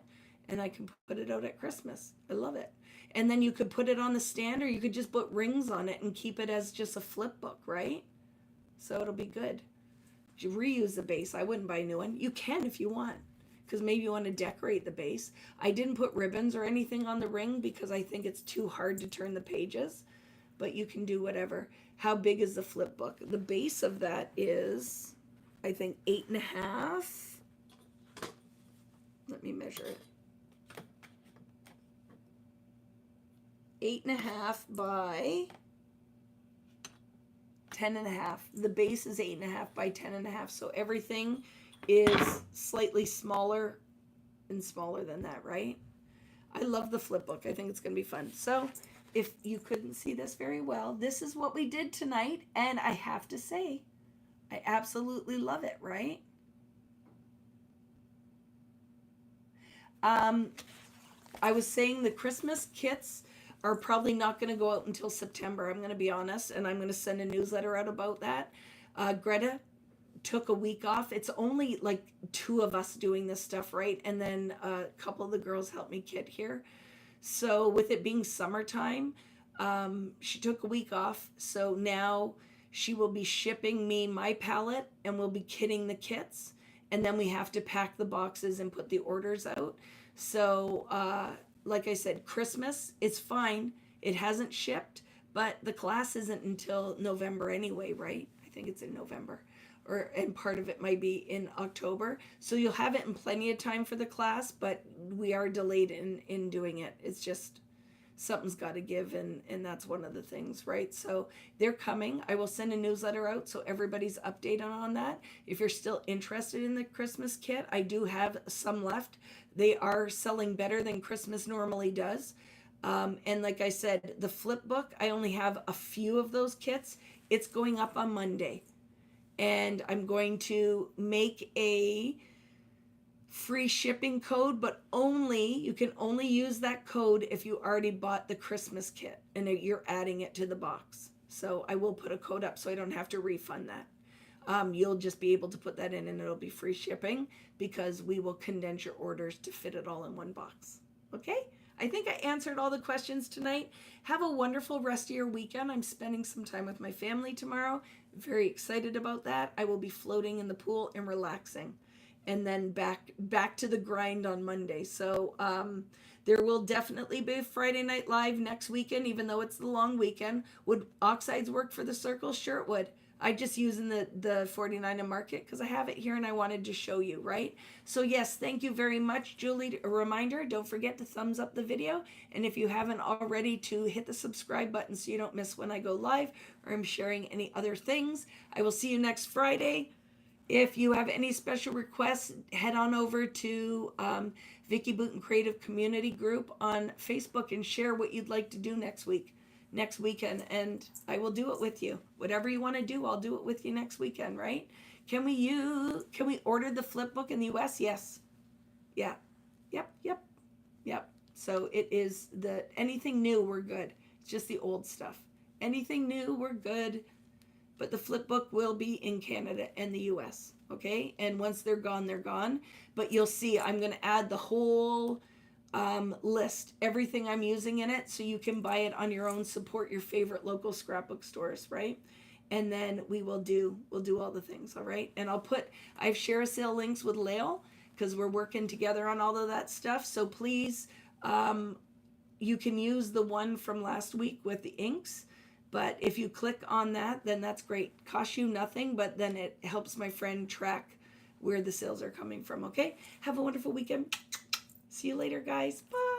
And I can put it out at Christmas. I love it. And then you could put it on the stand or you could just put rings on it and keep it as just a flip book, right? So it'll be good. You reuse the base. I wouldn't buy a new one. You can if you want, because maybe you want to decorate the base. I didn't put ribbons or anything on the ring because I think it's too hard to turn the pages, but you can do whatever. How big is the flip book? The base of that is, I think, 8.5. Let me measure it. 8.5 by 10.5. The base is 8.5 by 10.5. So everything is slightly smaller and smaller than that, right? I love the flip book. I think it's going to be fun. So if you couldn't see this very well, this is what we did tonight. And I have to say, I absolutely love it, right? I was saying the Christmas kits are probably not going to go out until September. I'm going to be honest, and I'm going to send a newsletter out about that. Greta took a week off. It's only like 2 of us doing this stuff, right? And then a couple of the girls helped me kit here. So with it being summertime, she took a week off. So now she will be shipping me my palette and we'll be kitting the kits. And then we have to pack the boxes and put the orders out. So, like I said, Christmas, it's fine. It hasn't shipped, but the class isn't until November anyway, right? I think it's in November, and part of it might be in October. So you'll have it in plenty of time for the class, but we are delayed in doing it. It's just something's got to give, and that's one of the things, right? So they're coming. I will send a newsletter out so everybody's updated on that. If you're still interested in the Christmas kit, I do have some left. They are selling better than Christmas normally does. And like I said, the flip book, I only have a few of those kits. It's going up on Monday. And I'm going to make a free shipping code, but you can only use that code if you already bought the Christmas kit and you're adding it to the box. So I will put a code up so I don't have to refund that. You'll just be able to put that in and it'll be free shipping because we will condense your orders to fit it all in one box. Okay? I think I answered all the questions tonight. Have a wonderful rest of your weekend. I'm spending some time with my family tomorrow. Very excited about that. I will be floating in the pool and relaxing, and then back to the grind on Monday. So there will definitely be a Friday Night Live next weekend, even though it's the long weekend. Would oxides work for the circle? Sure it would. I just using the 49 and mark it because I have it here and I wanted to show you, right? So yes, thank you very much, Julie. A reminder, don't forget to thumbs up the video. And if you haven't already, to hit the subscribe button so you don't miss when I go live or I'm sharing any other things. I will see you next Friday. If you have any special requests, head on over to Vicki Booten Creative Community Group on Facebook and share what you'd like to do next weekend, and I will do it with you. Whatever you want to do, I'll do it with you next weekend, right? Can we order the flip book in the US? Yes. Yeah. Yep. So it is anything new, we're good. It's just the old stuff. Anything new, we're good. But the flip book will be in Canada and the US, okay? And once they're gone, they're gone. But you'll see, I'm going to add the whole list, everything I'm using in it, so you can buy it on your own. Support your favorite local scrapbook stores, right? And then we'll do all the things, all right? And I have share a sale links with Lael because we're working together on all of that stuff. So please, you can use the one from last week with the inks. But if you click on that, then that's great. Costs you nothing, but then it helps my friend track where the sales are coming from, okay? Have a wonderful weekend. See you later, guys. Bye.